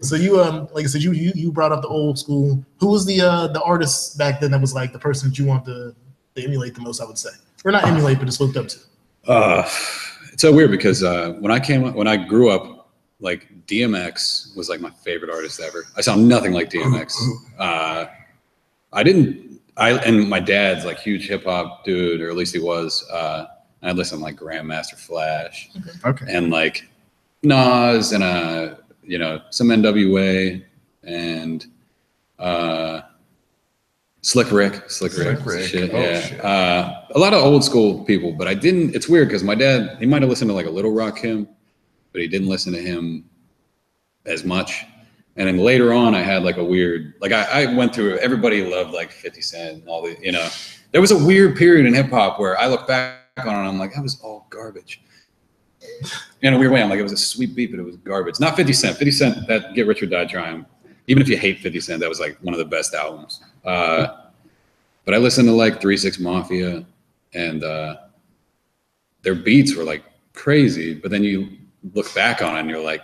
So you like I said, you brought up the old school. Who was the artist back then that was like the person that you wanted to emulate the most? I would say, or not emulate, but just looked up to. It's so weird because when I grew up, like DMX was like my favorite artist ever. I sound nothing like DMX. And my dad's like huge hip hop dude, or at least he was. I listened to like Grandmaster Flash, and like Nas, and some NWA, and Slick Rick. Shit, yeah. Shit. A lot of old school people, but I didn't. It's weird because my dad, he might have listened to like a Little Rakim, but he didn't listen to him as much. And then later on, I had like a weird, like I went through, everybody loved like 50 Cent and all the, there was a weird period in hip hop where I look back on it and I'm like, that was all garbage. In a weird way, I'm like, it was a sweet beat, but it was garbage. Not 50 Cent. 50 Cent, that Get Rich or Die Trying. Even if you hate 50 Cent, that was like one of the best albums. But I listened to like 3 6 Mafia, and their beats were like crazy, but then you look back on it and you're like,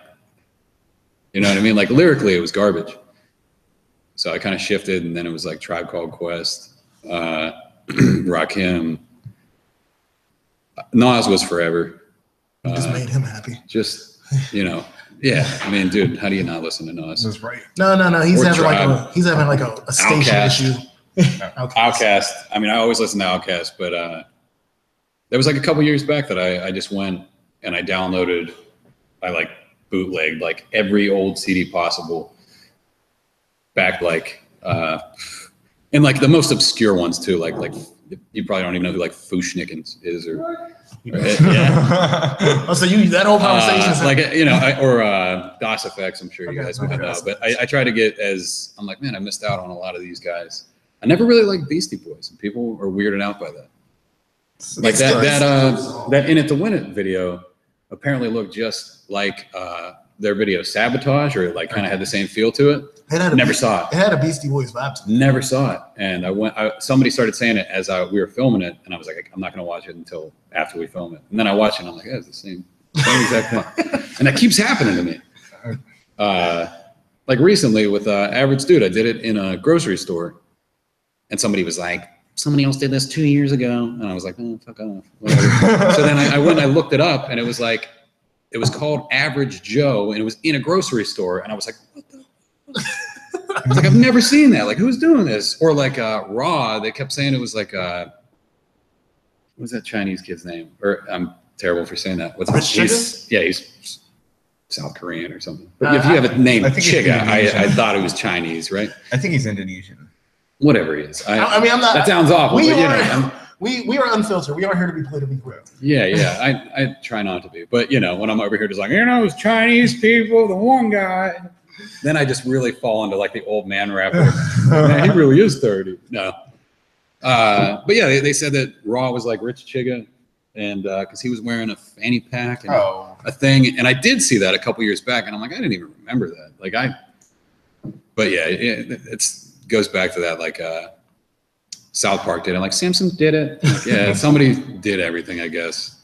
you know what I mean? Like lyrically, it was garbage. So I kind of shifted, and then it was like Tribe Called Quest, Rakim. Nas was forever. You just made him happy. Just, yeah. I mean, dude, how do you not listen to Nas? That's right. No. He's having like a station issue. Outkast. I mean, I always listen to Outkast, but there was like a couple years back that I just went and I like bootlegged like every old CD possible back, like and like the most obscure ones too, like you probably don't even know who like Fushnikins is, or yeah. Oh, so that whole conversation is like or DOS Effects. I'm sure you guys would know, but I try to get I'm like, man, I missed out on a lot of these guys. I never really liked Beastie Boys, and people are weirded out by that. Like that In It to Win It video apparently looked just like their video Sabotage, or like kind of had the same feel to it. Never saw it. It had a Beastie Boys vibe to it. Never saw it. And somebody started saying it as we were filming it, and I was like, I'm not going to watch it until after we film it. And then I watched it, and I'm like, yeah, it's the same exact thing. And that keeps happening to me. Like recently with Average Dude, I did it in a grocery store, and somebody was like, somebody else did this 2 years ago. And I was like, oh, fuck off. Whatever. So then I went and I looked it up, and it was called Average Joe, and it was in a grocery store. And I was like, what the? I was like, I've never seen that. Like, who's doing this? Or like Raw, they kept saying it was like, what was that Chinese kid's name? Or I'm terrible for saying that. He's South Korean or something. But if you have a name Chiga, I thought it was Chinese, right? I think he's Indonesian. Whatever he is. I mean, I'm not. That sounds awful. We are unfiltered. We are here to be politically correct. Yeah. I try not to be. But, when I'm over here just like, those Chinese people, the one guy. Then I just really fall into like the old man rapper. Man, he really is 30. No. But yeah, they said that Raw was like Rich Chiga, and because he was wearing a fanny pack and a thing. And I did see that a couple years back, and I'm like, I didn't even remember that. But yeah, it goes back to that, like South Park did it. Like Simpsons did it. Like, yeah, somebody did everything, I guess.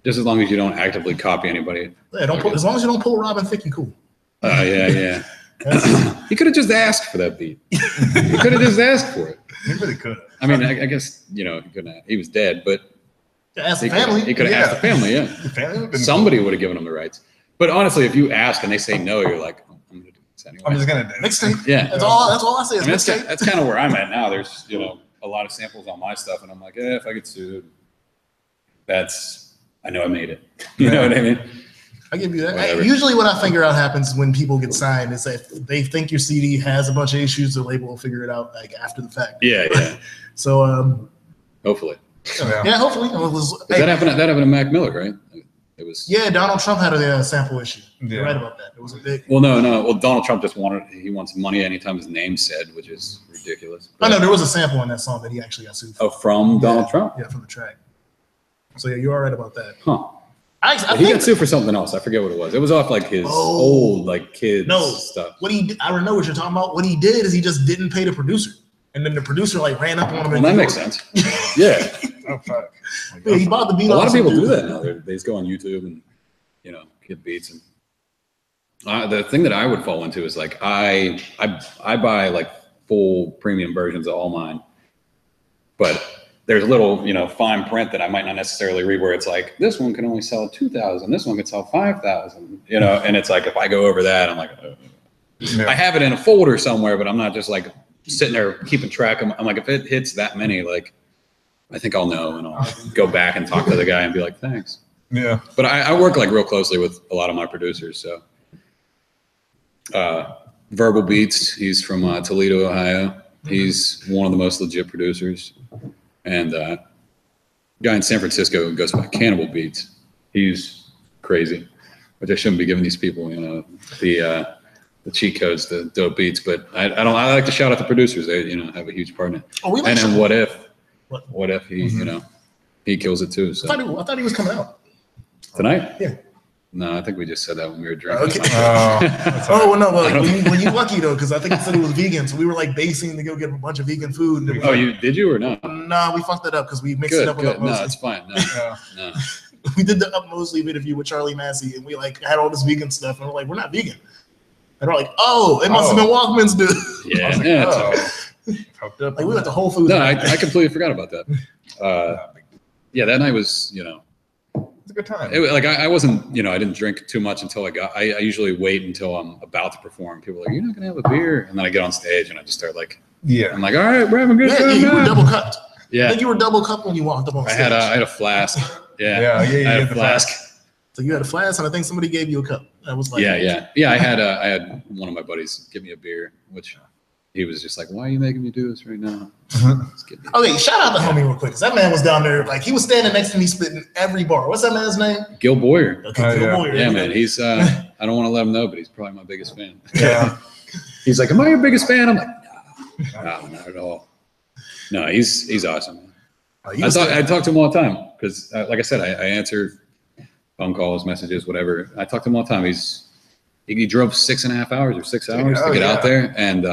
Just as long as you don't actively copy anybody. Yeah, as long as you don't pull Robin Thicke, you cool. Yeah. He could have just asked for that beat. He could have just asked for it. He really could have. I mean, I guess, he couldn't have. He was dead, but ask the family. He could have asked the family, yeah. The family would have Somebody would have given him the rights. But honestly, if you ask and they say no, you're like, I'm going to do this anyway. I'm just going to do it. Mixtape. Yeah. That's all I say is mixtape. That's kind of where I'm at now. There's, a lot of samples on my stuff, and I'm like, if I get sued, I know I made it. You know what I mean? I give you that. Usually what I figure out happens when people get signed is that if they think your CD has a bunch of issues, the label will figure it out like after the fact. Yeah. So hopefully. Yeah, hopefully. That happened to Mac Miller, right? It was. Yeah, Donald Trump had a sample issue. You're right about that. It was a big. Well, no. Well, Donald Trump just wants money anytime his name's said, which is ridiculous. But, no, there was a sample in that song that he actually got sued for. Oh, from Donald Trump? Yeah, from the track. So yeah, you're all right about that. Huh. I he got sued for something else. I forget what it was. It was off like his old like kids stuff. What he did, I don't know what you're talking about. What he did is he just didn't pay the producer, and then the producer like ran up on him. Well, that makes sense. Yeah. Oh fuck. Yeah, he bought the beat. A lot of people do that now. They just go on YouTube and get beats. And the thing that I would fall into is like I buy like full premium versions of all mine, but there's a little, fine print that I might not necessarily read where it's like, this one can only sell 2,000. This one can sell 5,000, and it's like, if I go over that, I'm like, I have it in a folder somewhere, but I'm not just like sitting there keeping track of. I'm like, if it hits that many, like, I think I'll know, and I'll go back and talk to the guy and be like, thanks. Yeah. But I work like real closely with a lot of my producers. So Verbal Beats, he's from Toledo, Ohio. He's one of the most legit producers. And a guy in San Francisco who goes by Cannibal Beats. He's crazy, which I shouldn't be giving these people, the cheat codes, the dope beats. But I like to shout out the producers. They, have a huge part in it. And then what if he, he kills it too. So I thought he was coming out tonight. Yeah. No, I think we just said that when we were drinking. Okay. Well, you lucky though, because I think he said he was vegan, so we were like basing to go get a bunch of vegan food. And did you or no? Nah, we fucked that up because we mixed it up with Up Mosley. No, it's fine. No. We did the Up Mosley interview with Charlie Massey, and we like had all this vegan stuff, and we're like, we're not vegan. And we're like, it must have been Walkman's dude. Yeah. Fucked up. Like we went to Whole Foods. No, I completely forgot about that. That night was, It's a good time. I wasn't, I didn't drink too much until I usually wait until I'm about to perform. People are like, you're not going to have a beer. And then I get on stage and I just start like, I'm like, all right, we're having a good time. You were double cupped. Yeah. I think you were double cupped when you walked up on stage. I had a flask. Yeah. I had a flask. So you had a flask, and I think somebody gave you a cup. That was like, I had one of my buddies give me a beer, which he was just like, why are you making me do this right now? Okay, shout out to homie real quick, because that man was down there, like he was standing next to me spitting every bar. What's that man's name? Gil Boyer. Okay, Gil Boyer. Yeah, man. He's I don't want to let him know, but he's probably my biggest fan. Yeah. He's like, am I your biggest fan? I'm like, no, not at all. No, he's awesome. I talk to him all the time because, like I said, I answer phone calls, messages, whatever. I talk to him all the time. He drove 6.5 hours or 6 hours to get out there, and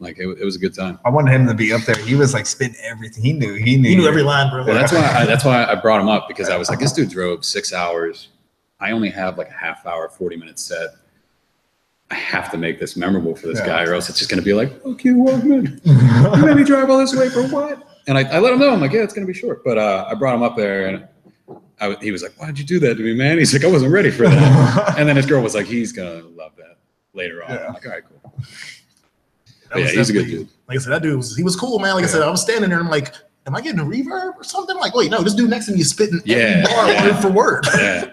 like it was a good time. I wanted him to be up there. He was like spitting everything. He knew every line, bro. Well, that's why I brought him up, because I was like, this dude drove 6 hours. I only have like a half hour, 40-minute set. I have to make this memorable for this guy, or else it's just going to be like, okay, Walkman, you made me drive all this way for what? And I let him know. I'm like, yeah, it's going to be short. But I brought him up there, and he was like, why did you do that to me, man? He's like, I wasn't ready for that. And then his girl was like, he's going to love that later on. I'm like, all right, cool. Yeah, he's a good dude. Like I said, that dude he was cool, man. Like I said, I was standing there and I'm like, am I getting a reverb or something? Like, wait, no, this dude next to me is spitting every bar word for word. Yeah.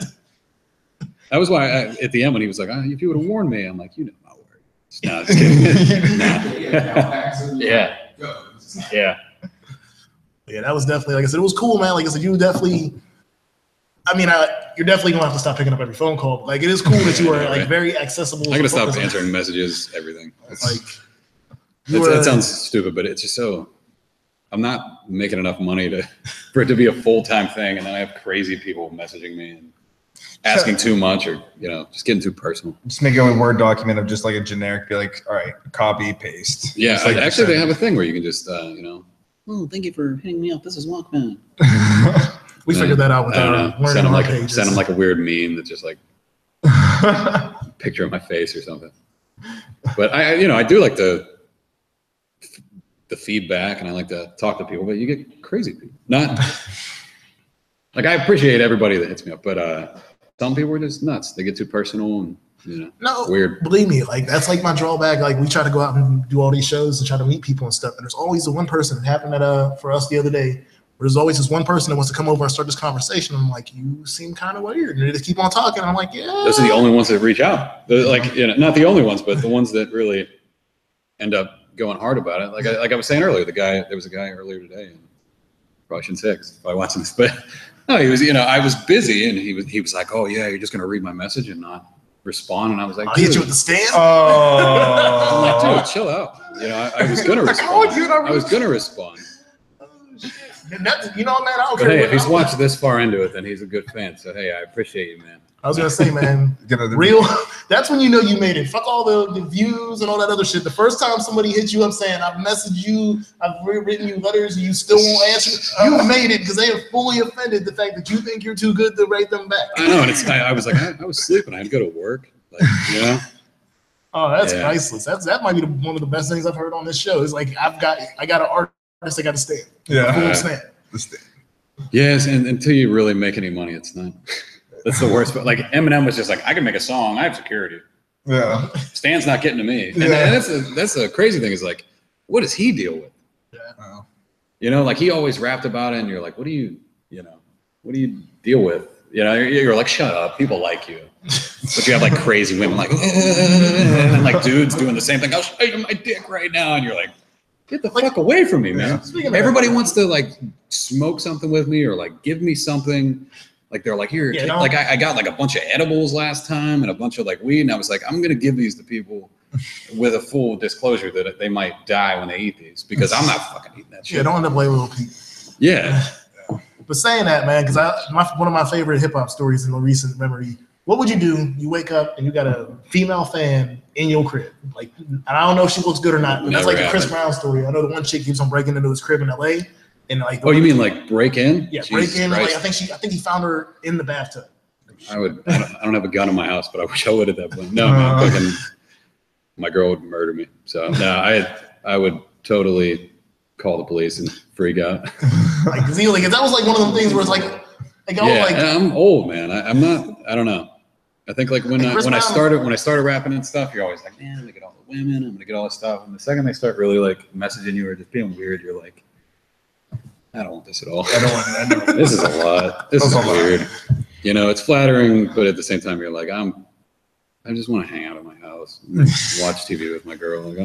That was why at the end when he was like, if you would have warned me, I'm like, my word. No, just kidding. Yeah. Yeah. Yeah, that was definitely, like I said, it was cool, man. Like I said, you definitely, you're definitely gonna have to stop picking up every phone call. But like, it is cool that you are like very accessible. I'm gonna stop answering messages, everything. It sounds stupid, but it's just so. I'm not making enough money for it to be a full-time thing, and then I have crazy people messaging me and asking too much, or just getting too personal. Just make it a Word document of just like a generic. Be like, all right, copy, paste. Yeah, like actually, they have a thing where you can just oh, thank you for hitting me up. This is Walkman. We figured that out with our learning on our pages. Send them like a weird meme that's just like picture of my face or something. But I do like the feedback, and I like to talk to people, but you get crazy people. Not like, I appreciate everybody that hits me up, but some people are just nuts. They get too personal and weird. Believe me, like that's like my drawback. Like we try to go out and do all these shows and try to meet people and stuff, and there's always the one person. It happened for us the other day. There's always this one person that wants to come over and start this conversation. I'm like, you seem kind of weird. And they just keep on talking. I'm like, yeah. Those are the only ones that reach out. Like, not the only ones, but the ones that really end up going hard about it. Like I was saying earlier, there was a guy earlier today, and probably shouldn't say because probably watching this, but no, he was, I was busy, and he was like, oh yeah, you're just gonna read my message and not respond, and I was like, I'll hit you with the stand. I'm like, dude, chill out. I was gonna respond. I was gonna respond. That, man, I don't But care. hey, if he's watched this far into it, then he's a good fan. So hey, I appreciate you, man. I was gonna say, man, real. That's when you know you made it. Fuck all the views and all that other shit. The first time somebody hits you up saying, "I've messaged you, I've written you letters, and you still won't answer," you made it because they are fully offended the fact that you think you're too good to write them back. I know, and I was like, I was sleeping. I had to go to work, Oh, that's priceless. That might be one of the best things I've heard on this show. It's like I got an artist I got to stand. Yeah, stand. Yes, and until you really make any money, it's not. That's the worst. But like Eminem was just like, I can make a song. I have security. Yeah. Stan's not getting to me. And that's a crazy thing is like, what does he deal with? Yeah. Like he always rapped about it, and you're like, what do you deal with? You're like, shut up. People like you. But you have like crazy women like, and like dudes doing the same thing. I'll show you my dick right now, and you're like, get the fuck away from me, man. Everybody wants to like smoke something with me or like give me something. Like they're like, here, like I got like a bunch of edibles last time and a bunch of like weed, and I was like, I'm gonna give these to people with a full disclosure that they might die when they eat these because I'm not fucking eating that shit. Yeah, don't end up like little people. Yeah. But saying that, man, because one of my favorite hip hop stories in the recent memory. What would you do? You wake up and you got a female fan in your crib. Like, and I don't know if she looks good or not, but that's like a Chris Brown story. I know the one chick keeps on breaking into his crib in LA. And like, you mean like break in? Yeah, break in. Like, I think he found her in the bathtub. I don't have a gun in my house, but I wish I would at that point. No, man, my girl would murder me. So no, I would totally call the police and freak out. Like that was like one of them things where it's like I'm old, man. I don't know. I think like when I started rapping and stuff, you're always like, man, I'm gonna get all the women, I'm gonna get all this stuff. And the second they start really like messaging you or just being weird, you're like, I don't want this at all. I don't. This is a lot. This is weird. It's flattering, but at the same time, you're like, I just want to hang out at my house, and watch TV with my girl. Like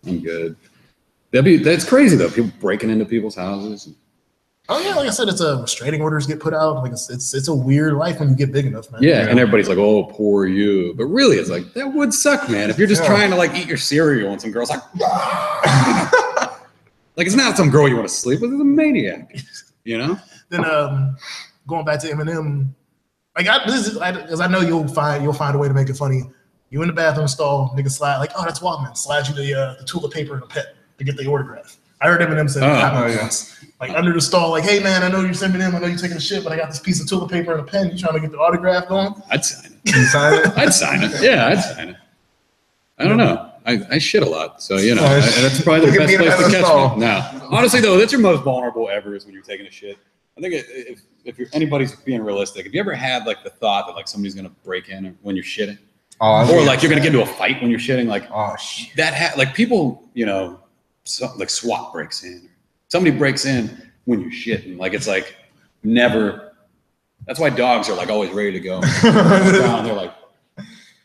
I'm good. That's crazy though. People breaking into people's houses. Oh yeah, like I said, it's restraining orders get put out. Like it's a weird life when you get big enough, man. Yeah, and everybody's like, "Oh, poor you," but really, it's like that would suck, man. If you're just trying to like eat your cereal and some girl's like, like it's not some girl you want to sleep with; it's a maniac, Then going back to Eminem, because I know you'll find a way to make it funny. You in the bathroom stall, nigga slide like, oh, that's Walkman. Slide you the toilet paper and a pen to get the autograph. I heard Eminem say like under the stall, like, hey man, I know you're sending in, I know you're taking a shit, but I got this piece of toilet paper and a pen. You trying to get the autograph going? I'd sign it. I'd sign it. Yeah, I'd sign it. I don't know. I shit a lot, so that's probably the best place to catch me. No, honestly though, that's your most vulnerable ever is when you're taking a shit. I think if anybody's being realistic, have you ever had like the thought that like somebody's gonna break in when you're shitting, or like you're gonna get into a fight when you're shitting? Like, oh shit, like people, like SWAT breaks in, somebody breaks in when you're shitting. Like it's like never. That's why dogs are like always ready to go. They're like,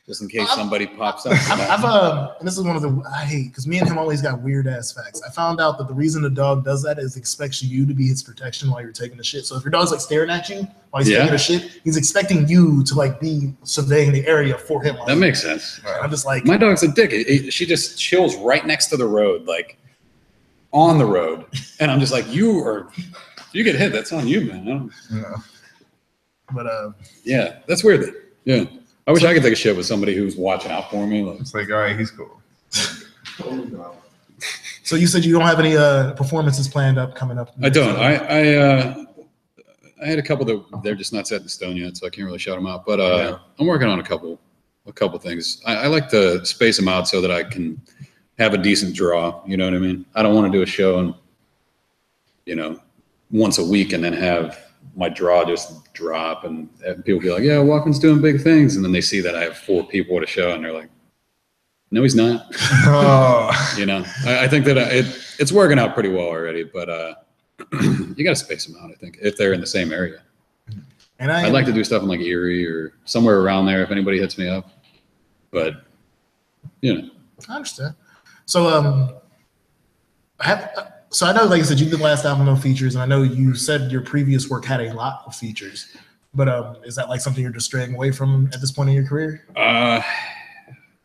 just in case somebody pops up. And this is one of the I hate because me and him always got weird ass facts. I found out that the reason the dog does that is expects you to be his protection while you're taking the shit. So if your dog's like staring at you while he's taking a shit, he's expecting you to like be surveying the area for him. That makes sense. I'm just like, my dog's a dick. She just chills right next to the road, like on the road, and I'm just like, you get hit. That's on you, man. But yeah, that's weird. Yeah. I wish I could take a shit with somebody who's watching out for me. It's like, all right, he's cool. So you said you don't have any performances planned coming up? I don't. I had a couple that they're just not set in stone yet, so I can't really shout them out. But I'm working on a couple things. I like to space them out so that I can have a decent draw. You know what I mean? I don't want to do a show and once a week and then have my draw just drop and people be like, yeah, Walkman's doing big things. And then they see that I have 4 people at a show and they're like, no, he's not. I think that it's working out pretty well already, but you got to space them out, I think, if they're in the same area. And I'd like to do stuff in like Erie or somewhere around there if anybody hits me up. But, I understand. So, So I know, like I said, you did the last album, no features, and I know you said your previous work had a lot of features. But is that like something you're just straying away from at this point in your career?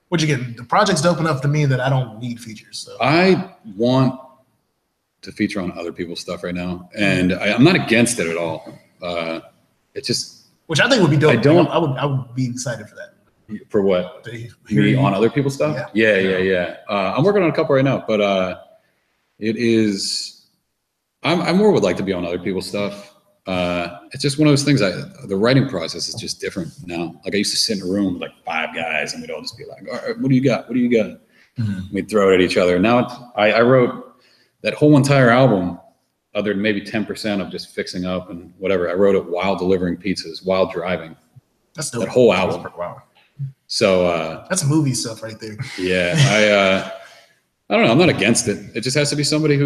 Which again, the project's dope enough to me that I don't need features. So I want to feature on other people's stuff right now, and I'm not against it at all. It's just, which I think would be dope. I would be excited for that. For what? Me on other people's stuff? Yeah. I'm working on a couple right now, but it is. I more would like to be on other people's stuff. It's just one of those things. The writing process is just different now. Like I used to sit in a room with like 5 guys, and we'd all just be like, "All right, what do you got? What do you got?" Mm-hmm. We'd throw it at each other. Now I wrote that whole entire album, other than maybe 10% of just fixing up and whatever. I wrote it while delivering pizzas, while driving. That's dope. That whole album. Wow. So that's movie stuff right there. Yeah, I don't know. I'm not against it. It just has to be somebody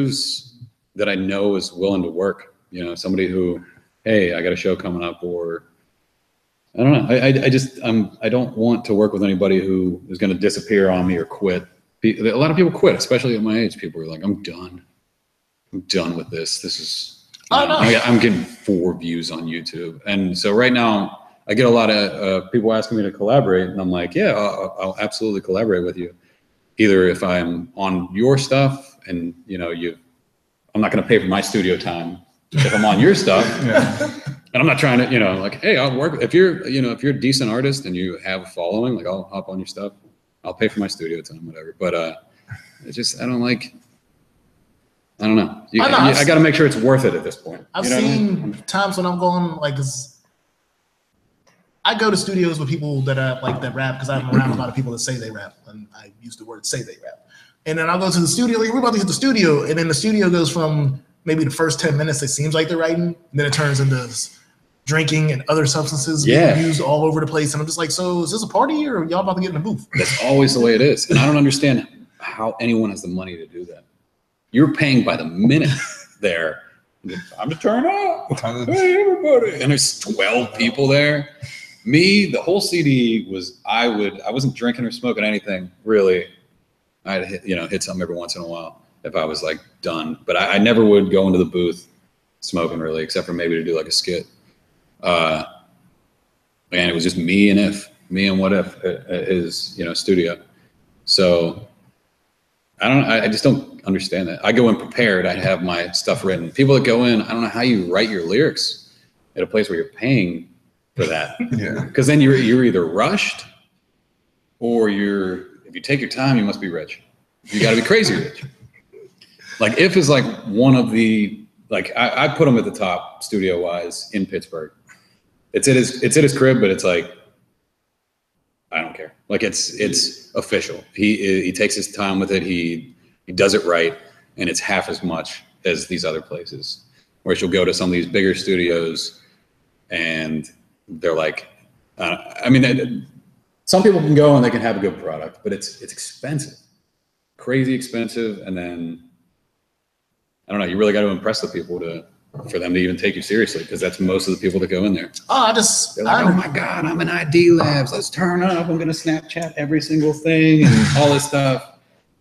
that I know is willing to work. You know, somebody who, hey, I got a show coming up, or I don't know. I don't want to work with anybody who is going to disappear on me or quit. A lot of people quit, especially at my age. People are like, I'm done with this. This is, I'm getting 4 views on YouTube. And so right now I get a lot of people asking me to collaborate, and I'm like, yeah, I'll absolutely collaborate with you. Either if I'm on your stuff and, you know, I'm not going to pay for my studio time if I'm on your stuff. And I'm not trying to, you know, like, hey, I'll work. If you're a decent artist and you have a following, like I'll hop on your stuff. I'll pay for my studio time, whatever. But it's just, I don't know. I got to make sure it's worth it at this point. I've seen times when I'm going, like, I go to studios with people that rap, because I'm around a lot of people that say they rap, and I use the word say they rap. And then I'll go to the studio, like, we're about to hit the studio, and then the studio goes from maybe the first 10 minutes, it seems like they're writing, and then it turns into drinking and other substances being used all over the place. And I'm just like, so is this a party, or are y'all about to get in the booth? That's always the way it is. And I don't understand how anyone has the money to do that. You're paying by the minute there. Time to turn up. Hey, everybody. And there's 12 people there. Me, the whole CD was, I wasn't drinking or smoking anything, really. I'd hit something every once in a while if I was like done. But I never would go into the booth smoking, really, except for maybe to do like a skit. And it was just me and What If, his studio. So I just don't understand that. I go in prepared. I have my stuff written. People that go in, I don't know how you write your lyrics at a place where you're paying for that. Yeah. Because then you're either rushed, or if you take your time, you must be rich. You got to be crazy rich. Like If is like one of the, like I put him at the top studio wise in Pittsburgh. It's at his crib, but it's like, I don't care. Like it's official. He takes his time with it. He does it right, and it's half as much as these other places. Whereas you'll go to some of these bigger studios, and they're like, some people can go and they can have a good product, but it's expensive, crazy expensive, and then I don't know. You really got to impress the people for them to even take you seriously, because that's most of the people that go in there. They're like, oh my God, I'm in ID Labs. Let's turn up. I'm going to Snapchat every single thing and all this stuff.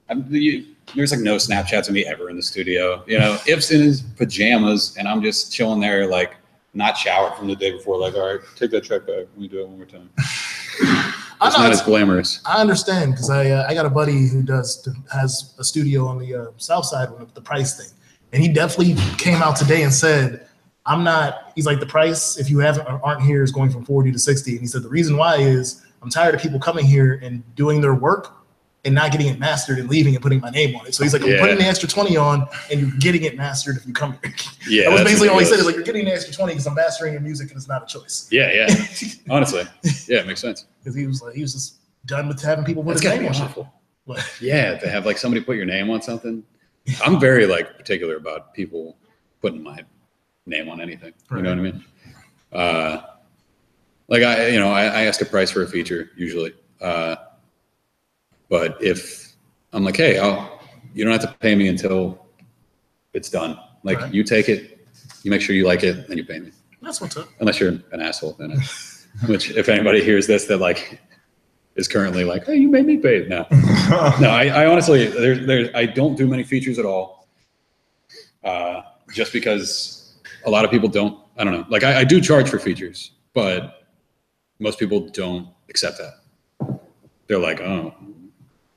There's like no Snapchats of me ever in the studio. If's in his pajamas, and I'm just chilling there, like not showered from the day before. Like, all right, take that track back. Let me do it one more time. It's not as glamorous. I understand, because I got a buddy who has a studio on the south side with the price thing. And he definitely came out today and said, he's like, the price, if you aren't here, is going from 40 to 60. And he said, the reason why is I'm tired of people coming here and doing their work and not getting it mastered and leaving and putting my name on it. So he's like, I'm putting the extra 20 on, and you're getting it mastered if you come here. Yeah, that was basically all he said, is like, you're getting the extra 20 because I'm mastering your music and it's not a choice. Yeah. Honestly. Yeah, it makes sense. Because he was just done with having people put his name on it. Yeah, to have like somebody put your name on something. I'm very like particular about people putting my name on anything. Right. You know what I mean? Like I ask a price for a feature usually. But if I'm like, hey, you don't have to pay me until it's done. Like You take it, you make sure you like it, then you pay me. That's what's up. Unless you're an asshole, then which if anybody hears this, that like is currently like, hey, you made me pay it. No, I honestly, I don't do many features at all. just because a lot of people don't. I don't know. Like I do charge for features, but most people don't accept that. They're like, oh,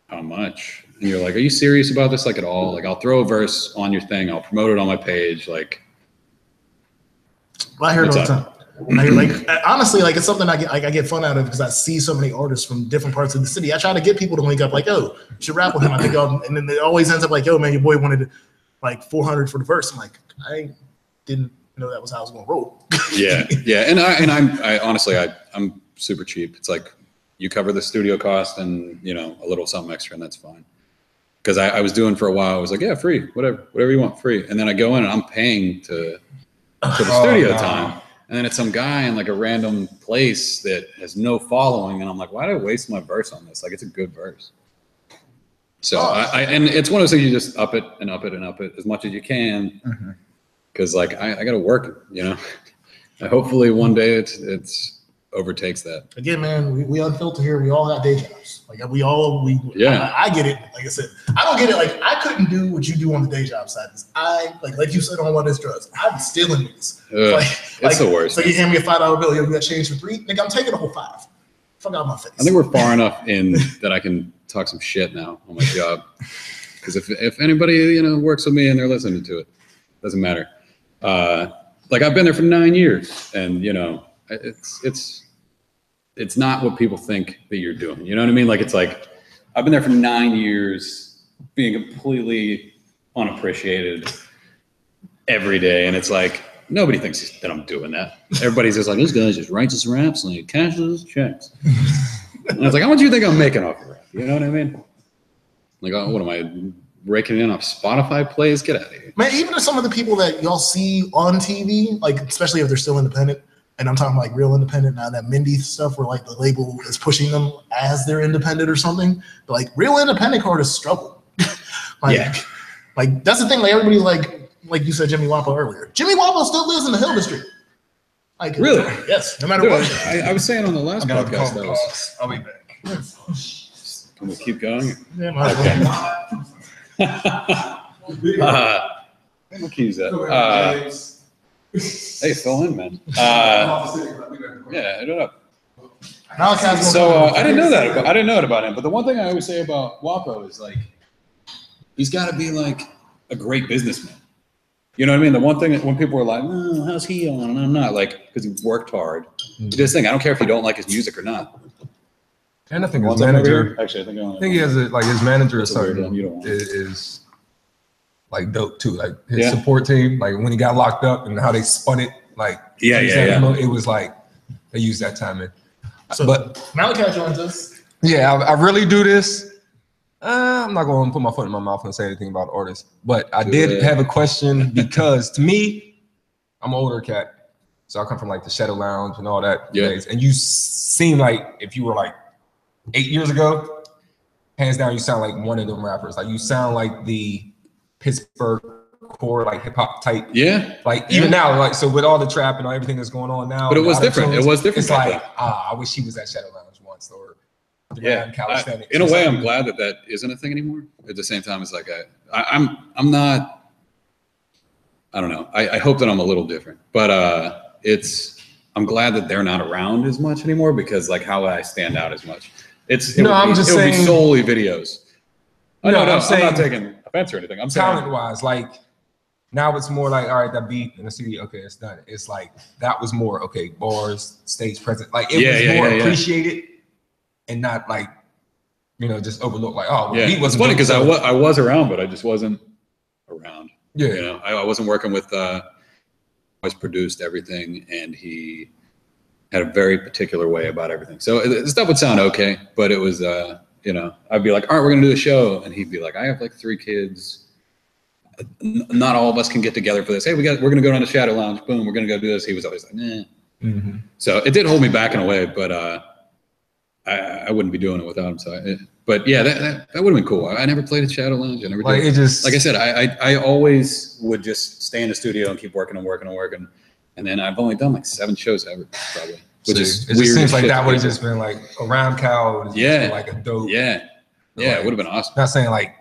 how much? And you're like, are you serious about this? Like at all? Like I'll throw a verse on your thing. I'll promote it on my page. Like, well, I hear it all the time. Like honestly, like it's something I get fun out of because I see so many artists from different parts of the city. I try to get people to link up, like, yo, you should rap with him. I think, and then it always ends up like, yo, man, your boy wanted like 400 for the verse. I'm like, I didn't know that was how I was gonna roll. yeah, and I honestly, I'm super cheap. It's like you cover the studio cost and you know a little something extra, and that's fine. Because I was doing for a while, I was like, yeah, free, whatever you want, free. And then I go in and I'm paying for the studio time. And then it's some guy in like a random place that has no following. And I'm like, why did I waste my verse on this? Like, it's a good verse. So and it's one of those things you just up it and up it and up it as much as you can. Cause like, I got to work, you know, hopefully one day it's overtakes that. Again, man, we unfiltered here. We all got day jobs. Like I get it. Like I said, I don't get it. Like I couldn't do what you do on the day job side. Like you said on one of his drugs. I'm stealing these. It's the worst. So you hand me a $5 bill. Yo, you got change for $3. Nigga, I'm taking the whole $5. Fuck out my face. I think we're far enough in that I can talk some shit now on my job. Because if anybody you know works with me and they're listening to it, doesn't matter. Like I've been there for 9 years, and you know it's not what people think that you're doing. You know what I mean? Like, it's like, I've been there for 9 years being completely unappreciated every day. And it's like, nobody thinks that I'm doing that. Everybody's just like, this guy just writes his raps and he cashes his checks. And I was like, how much do you think I'm making off of rap? You know what I mean? Like, oh, what am I raking in off Spotify plays? Get out of here. Man, even if some of the people that y'all see on TV, like, especially if they're still independent, and I'm talking like real independent, now that Mindy stuff where like the label is pushing them as they're independent or something. But like real independent artists struggle. Like that's the thing. Like everybody's like you said, Jimmy Wappo earlier. Jimmy Wappo still lives in the Hill District. Like really? Yes. No matter what. I was saying on the last podcast that was. I'll be back. Can we keep going? Yeah, might as well. What key is that? Hey, fill in, man. Yeah, I don't know. So I didn't know that. I didn't know it about him. But the one thing I always say about Walpo is like, he's got to be like a great businessman. You know what I mean? The one thing that when people were like, oh, how's he on? And I'm not, like, because he worked hard. He did his thing. I don't care if you don't like his music or not. And I think his manager. Actually, I think he has his manager is like dope too. Like his support team, like when he got locked up and how they spun it, like it was like they used that timing. So, but Malachi joins us. Yeah, I really do this. I'm not going to put my foot in my mouth and say anything about artists, but I did have a question because to me, I'm an older cat, so I come from like the Shadow Lounge and all that days, and you seem like if you were like 8 years ago, hands down, you sound like one of them rappers. Like you sound like the Pittsburgh core, like hip hop type. Yeah. Like even now, like so with all the trap and everything that's going on now. But it was different. It was different. It's like, I wish he was at Shadow Lounge once or calisthenics. In a way, I'm glad that isn't a thing anymore. At the same time, it's like I'm not. I don't know. I hope that I'm a little different, but I'm glad that they're not around as much anymore because like how I stand out as much. It would be solely videos. I'm not taking offense or anything. I'm talent wise, like now it's more like, all right, that beat in the CD, okay, it's done. It's like that was more okay, bars, stage presence, like it was more appreciated and not like just overlooked. Like he wasn't. It's funny because I was around, but I just wasn't around. Yeah, I wasn't working with. Always produced everything, and he had a very particular way about everything. So the stuff would sound okay, but it was. I'd be like, all right, we're going to do a show. And he'd be like, I have like 3 kids. Not all of us can get together for this. Hey, we're going to go down to Shadow Lounge. Boom, we're going to go do this. He was always like, nah. Mm-hmm. So it did hold me back in a way, but I wouldn't be doing it without him. So, but yeah, that would have been cool. I never played at Shadow Lounge. I never did. Like I said, I always would just stay in the studio and keep working and working and working. And then I've only done like 7 shows ever, probably. Which is it just seems like that would have just been like around Cal. Like a dope. Yeah, it would have been awesome. Not saying like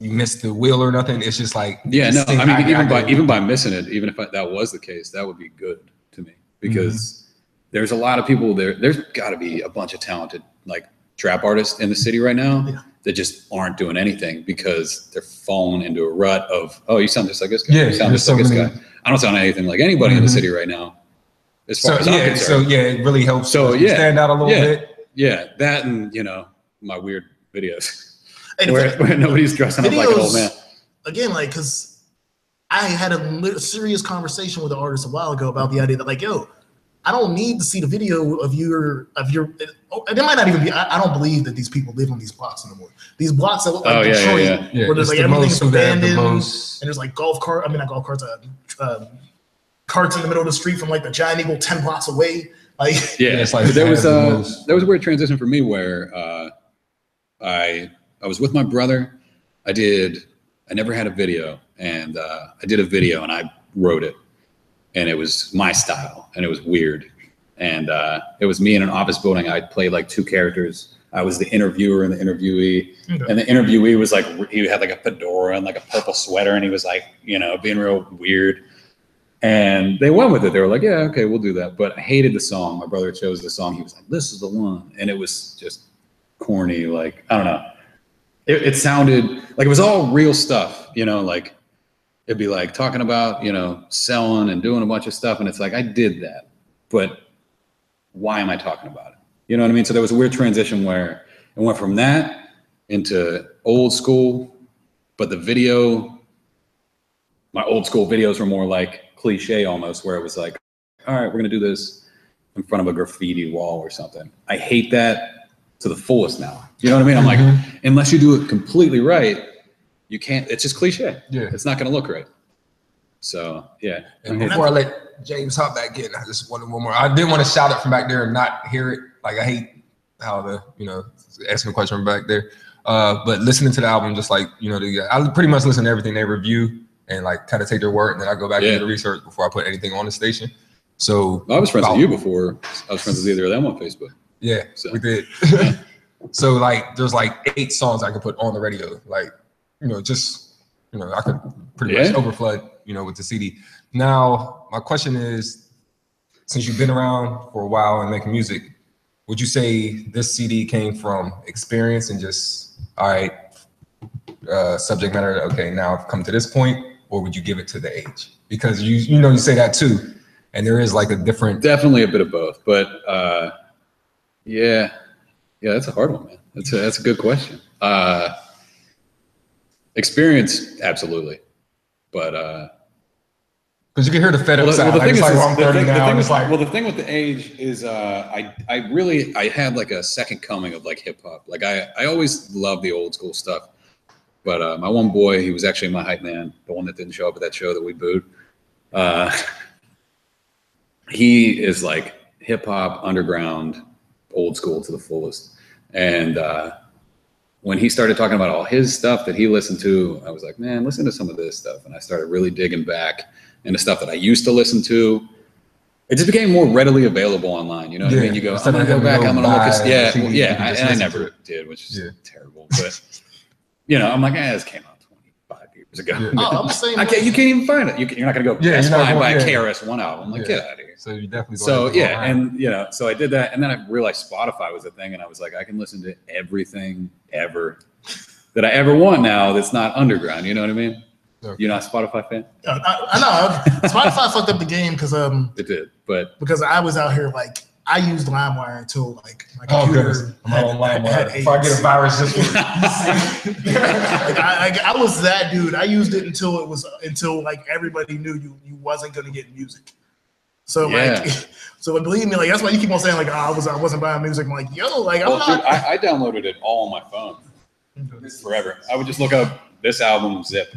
you missed the wheel or nothing. It's just like yeah, no. I mean, even by missing it, even if that was the case, that would be good to me because there's a lot of people there. There's got to be a bunch of talented like trap artists in the city right now that just aren't doing anything because they're falling into a rut of, oh, you sound just like this guy. Yeah, you sound just like this guy. I don't sound anything like anybody in the city right now. As far as I'm concerned. So it really helps. So stand out a little bit. Yeah, that and my weird videos where nobody's dressing up like an old man. Again, like because I had a serious conversation with an artist a while ago about the idea that like, yo, I don't need to see the video of your. And it might not even be. I don't believe that these people live on these blocks anymore. These blocks that look like Detroit, where there's like everything's abandoned, and there's like not golf carts, carts in the middle of the street from like the Giant Eagle 10 blocks away. Like it's like there was a weird transition for me where I was with my brother. I never had a video, and I did a video and I wrote it. And it was my style, and it was weird. And it was me in an office building. I played like two characters. I was the interviewer and the interviewee. Okay. And the interviewee was like, he had like a fedora and like a purple sweater, and he was like, being real weird. And they went with it. They were like, yeah, okay, we'll do that. But I hated the song. My brother chose the song. He was like, this is the one. And it was just corny. Like, I don't know. It sounded like it was all real stuff, like, it'd be like talking about, selling and doing a bunch of stuff. And it's like, I did that, but why am I talking about it? You know what I mean? So there was a weird transition where it went from that into old school, but my old school videos were more like cliche almost, where it was like, all right, we're going to do this in front of a graffiti wall or something. I hate that to the fullest now. You know what I mean? I'm like, unless you do it completely right, you can't, it's just cliche. Yeah. It's not going to look right. So, yeah. And before I let James hop back in, I just wanted one more. I didn't want to shout it from back there and not hear it. Like, I hate how asking a question from back there. But listening to the album, just like, I pretty much listen to everything they review and like kind of take their word. And then I go back and do the research before I put anything on the station. So I was friends with you before. I was friends with either of them on Facebook. Yeah, we did. So like, there's like 8 songs I could put on the radio. Like, I could pretty much overflood, with the CD. Now, my question is, since you've been around for a while and making music, would you say this CD came from experience and just, all right, subject matter, okay, now I've come to this point, or would you give it to the age? Because you say that too, and there is like a different. Definitely a bit of both, but yeah, that's a hard one, man. That's a good question. Experience, absolutely, but because you can hear the fed up sound. I'm 30 now. The thing with the age is, I had like a second coming of like hip hop. Like I always loved the old school stuff, but my one boy, he was actually my hype man, the one that didn't show up at that show that we booed. He is like hip hop, underground, old school to the fullest, and when he started talking about all his stuff that he listened to, I was like, man, listen to some of this stuff. And I started really digging back into stuff that I used to listen to. It just became more readily available online. You know what I mean? You go, I'm going to go back, I'm going to look at, and I never did, which is terrible. But, I'm like, this came out 25 years ago. Yeah. I'm the same you can't even find it. You're not going to go, that's fine, buy a KRS-One album. Like, get out of here. So you definitely so I did that, and then I realized Spotify was a thing, and I was like, I can listen to everything ever that I ever want now that's not underground. You know what I mean? Okay. You're not a Spotify fan? I know. Spotify fucked up the game because it did, but because I was out here like I used LimeWire until like my computer had LimeWire. If I get a virus, this week. I was that dude. I used it until like everybody knew you wasn't gonna get music. So so believe me, like that's why you keep on saying like I wasn't buying music. I'm like, yo, like dude, I downloaded it all on my phone forever. I would just look up this album, zip,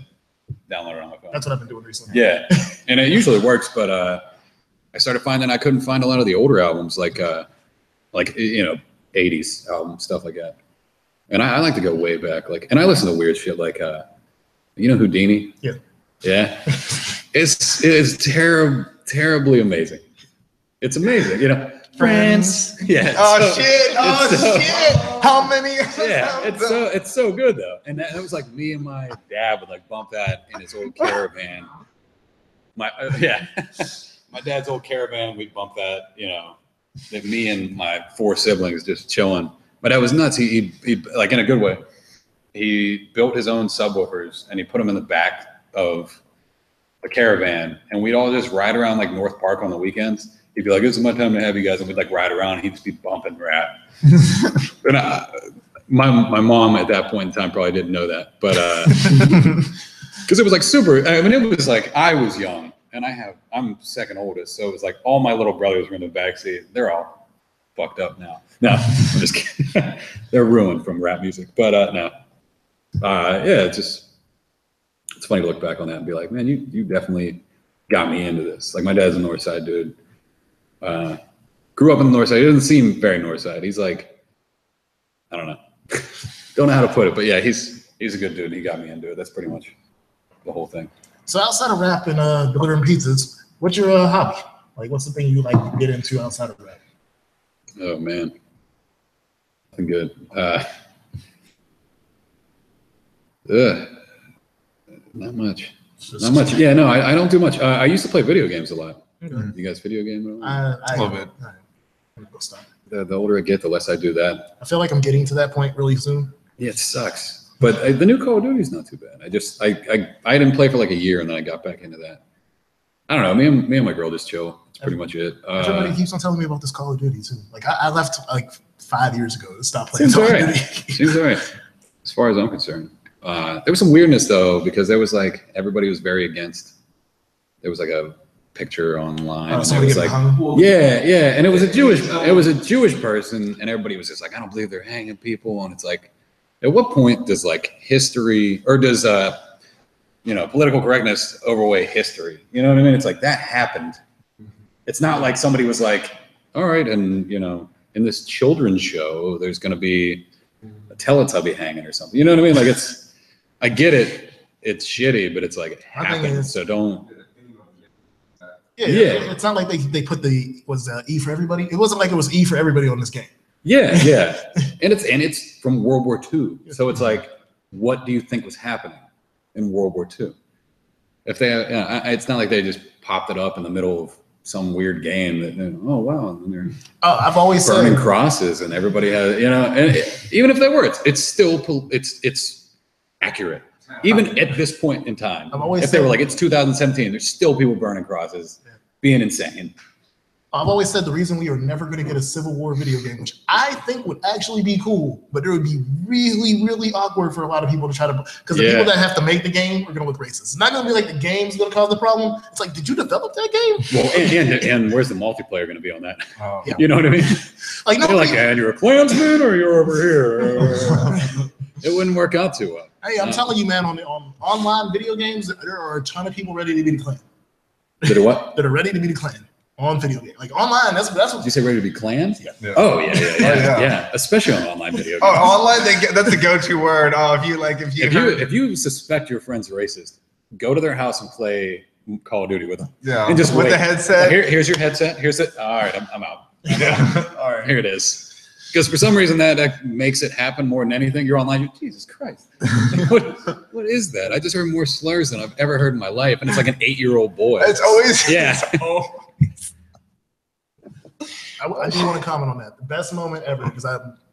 download it on my phone. That's what I've been doing recently. Yeah, and it usually works, but I started finding I couldn't find a lot of the older albums, like 80s albums, stuff like that. And I like to go way back, and I listen to weird shit like Houdini. Yeah, it's terribly amazing. It's amazing, Friends. Yeah. Oh shit! Oh it's so- shit! How many? Yeah, it's so good though, and that was like me and my dad would like bump that in his old Caravan. My my dad's old Caravan. We'd bump that, you know, that me and my 4 siblings just chilling. My dad was nuts. He like in a good way. He built his own subwoofers and he put them in the back of the Caravan, and we'd all just ride around like North Park on the weekends. He'd be like, "This is my time to have you guys," and we'd like ride around. And he'd just be bumping rap. And my mom at that point in time probably didn't know that, but because it was like super. I mean, it was like I was young, and I'm second oldest, so it was like all my little brothers were in the backseat. They're all fucked up now. No, I'm just kidding. They're ruined from rap music, but no. Yeah, it's funny to look back on that and be like, man, you definitely got me into this. Like my dad's a North Side dude. Grew up in the North Side. He doesn't seem very North Side. He's like, I don't know. Don't know how to put it, but yeah, he's a good dude. He got me into it. That's pretty much the whole thing. So outside of rap and delivering pizzas, what's your hobby? Like, what's the thing you like to get into outside of rap? Oh man, nothing good. Not much. Not much. Yeah, no, I don't do much. I used to play video games a lot. Okay. You guys video game at all? I love it. All right. I'm gonna go stop. The older I get, the less I do that. I feel like I'm getting to that point really soon. Yeah, it sucks. But the new Call of Duty is not too bad. I didn't play for like a year and then I got back into that. I don't know. Me and my girl just chill. That's pretty much it. Everybody keeps on telling me about this Call of Duty too. Like I left like 5 years ago to stop playing Seems Call all of right. Duty. Seems all right. As far as I'm concerned. There was some weirdness though, because there was like everybody was very against. There was like a picture online. And it was like, yeah, and it was a Jewish person, and everybody was just like, I don't believe they're hanging people. And it's like, at what point does like history or does political correctness overweigh history? You know what I mean? It's like that happened. It's not like somebody was like, all right, and in this children's show, there's going to be a Teletubby hanging or something. You know what I mean? Like I get it. It's shitty, but it's like it happened. So don't. Yeah. It's not like they put E for everybody. It wasn't like it was E for everybody on this game. Yeah, and it's from World War II. So it's like, what do you think was happening in World War II? If they, it's not like they just popped it up in the middle of some weird game that, oh wow, and they're I've always burning said crosses and everybody has, and even if they were, it's still it's accurate. Even at this point in time, if they were like, it's 2017, there's still people burning crosses, being insane. I've always said the reason we are never going to get a Civil War video game, which I think would actually be cool, but it would be really, really awkward for a lot of people to try to, because the people that have to make the game are going to look racist. It's not going to be like the game's going to cause the problem. It's like, did you develop that game? Well, and where's the multiplayer going to be on that? Oh. Yeah. You know what I mean? Like, no, you're like, and you're a Klansman or you're over here. It wouldn't work out too well. Hey, I'm telling you, man, on online video games, there are a ton of people ready to be the Klan. That are what? That are ready to be the Klan on video game. Like online, that's what. Did you say ready to be clans? Yeah. Oh yeah. Especially on online video games. Oh, online, that's the go-to word. Oh, if you suspect your friend's racist, go to their house and play Call of Duty with them. Yeah. And just with wait. the headset. Here's your headset. Here's it. All right, I'm out. Yeah. All right. Here it is. Because for some reason that makes it happen more than anything. You're online. You're, Jesus Christ. What is that? I just heard more slurs than I've ever heard in my life, and it's like an 8-year-old boy. It's always I do want to comment on that. The best moment ever, because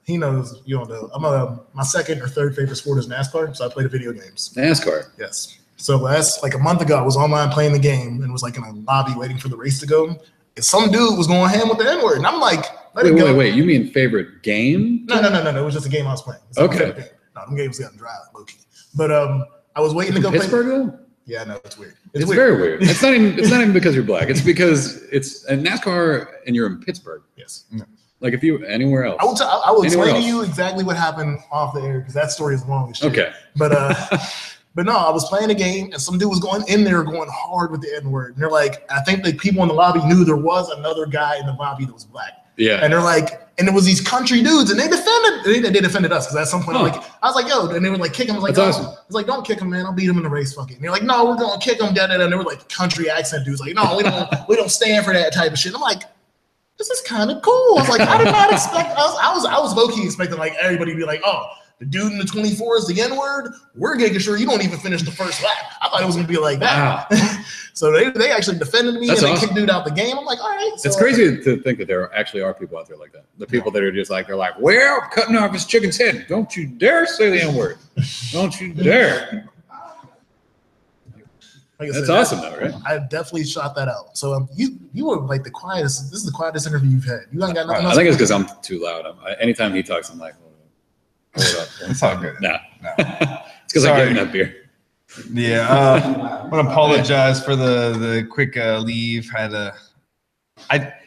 he knows, you don't know. My second or third favorite sport is NASCAR, so I play the video games. NASCAR. Yes. So like a month ago, I was online playing the game and was like in a lobby waiting for the race to go. And some dude was going ham with the N-word, and I'm like, wait. You mean favorite game? No. It was just a game I was playing. Okay. No, them games got dry, low key. But I was waiting to go Pittsburgh, play. though? Yeah, no, it's weird. It's very weird. It's not even because you're black. It's because it's a NASCAR and you're in Pittsburgh. Yes. Like if you anywhere else. I will explain to you exactly what happened off the air because that story is long as shit. Okay. But no, I was playing a game and some dude was going in there going hard with the N-word. And they're like, I think the people in the lobby knew there was another guy in the lobby that was black. Yeah. And they're like, and it was these country dudes, and they defended us because at some point, I was like, yo, and they were like, kick him. I was like, that's awesome. I was like, don't kick him, man. I'll beat him in the race, fuck it. And they're like, no, we're gonna kick him, And they were like country accent dudes, like, no, we don't stand for that type of shit. I'm like, this is kind of cool. I was like, I did not expect. I was low key expecting like everybody to be like, oh, the dude in the 24 is the N-word. We're making sure you don't even finish the first lap. I thought it was gonna be like that. Wow. So they actually defended me. That's and awesome. they kicked dude out the game. I'm like, all right. So, It's crazy to think that there actually are people out there like that. The people that are just like, they're like, well, cutting off his chicken's head. Don't you dare say the N-word. Don't you dare. like I That's said, awesome though, right? I definitely shot that out. So you were like the quietest. This is the quietest interview you've had. You ain't got nothing else. I think it's because I'm too loud. Anytime he talks, I'm like, hold up. It's all good. Nah. No. It's because I gave him that beer. Yeah, I want to apologize for the quick leave.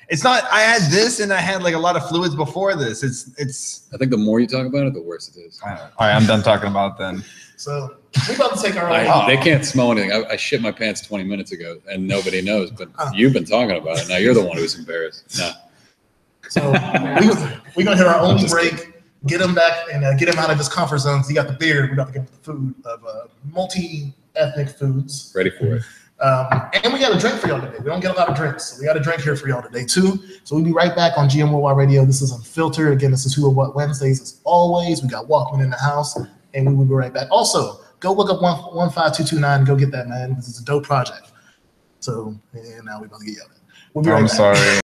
It's not. I had this, and I had like a lot of fluids before this. It's. I think the more you talk about it, the worse it is. All right, I'm done talking about it then. So we're about to take our. They can't smell anything. I shit my pants 20 minutes ago, and nobody knows. But you've been talking about it. Now you're the one who's embarrassed. No. So we're gonna hit our only break. Get him back and get him out of his comfort zone. He got the beard. We're about to get him the food of multi-ethnic foods. Ready for it. And we got a drink for y'all today. We don't get a lot of drinks, so we got a drink here for y'all today too. So we'll be right back on GM Worldwide Radio. This is Unfiltered. Again, this is Who or What Wednesdays. As always, we got Walkman in the house, and we will be right back. Also, go look up 15229 and go get that, man. This is a dope project. So, and now we're about to get yelled at. We'll be right back. I'm sorry.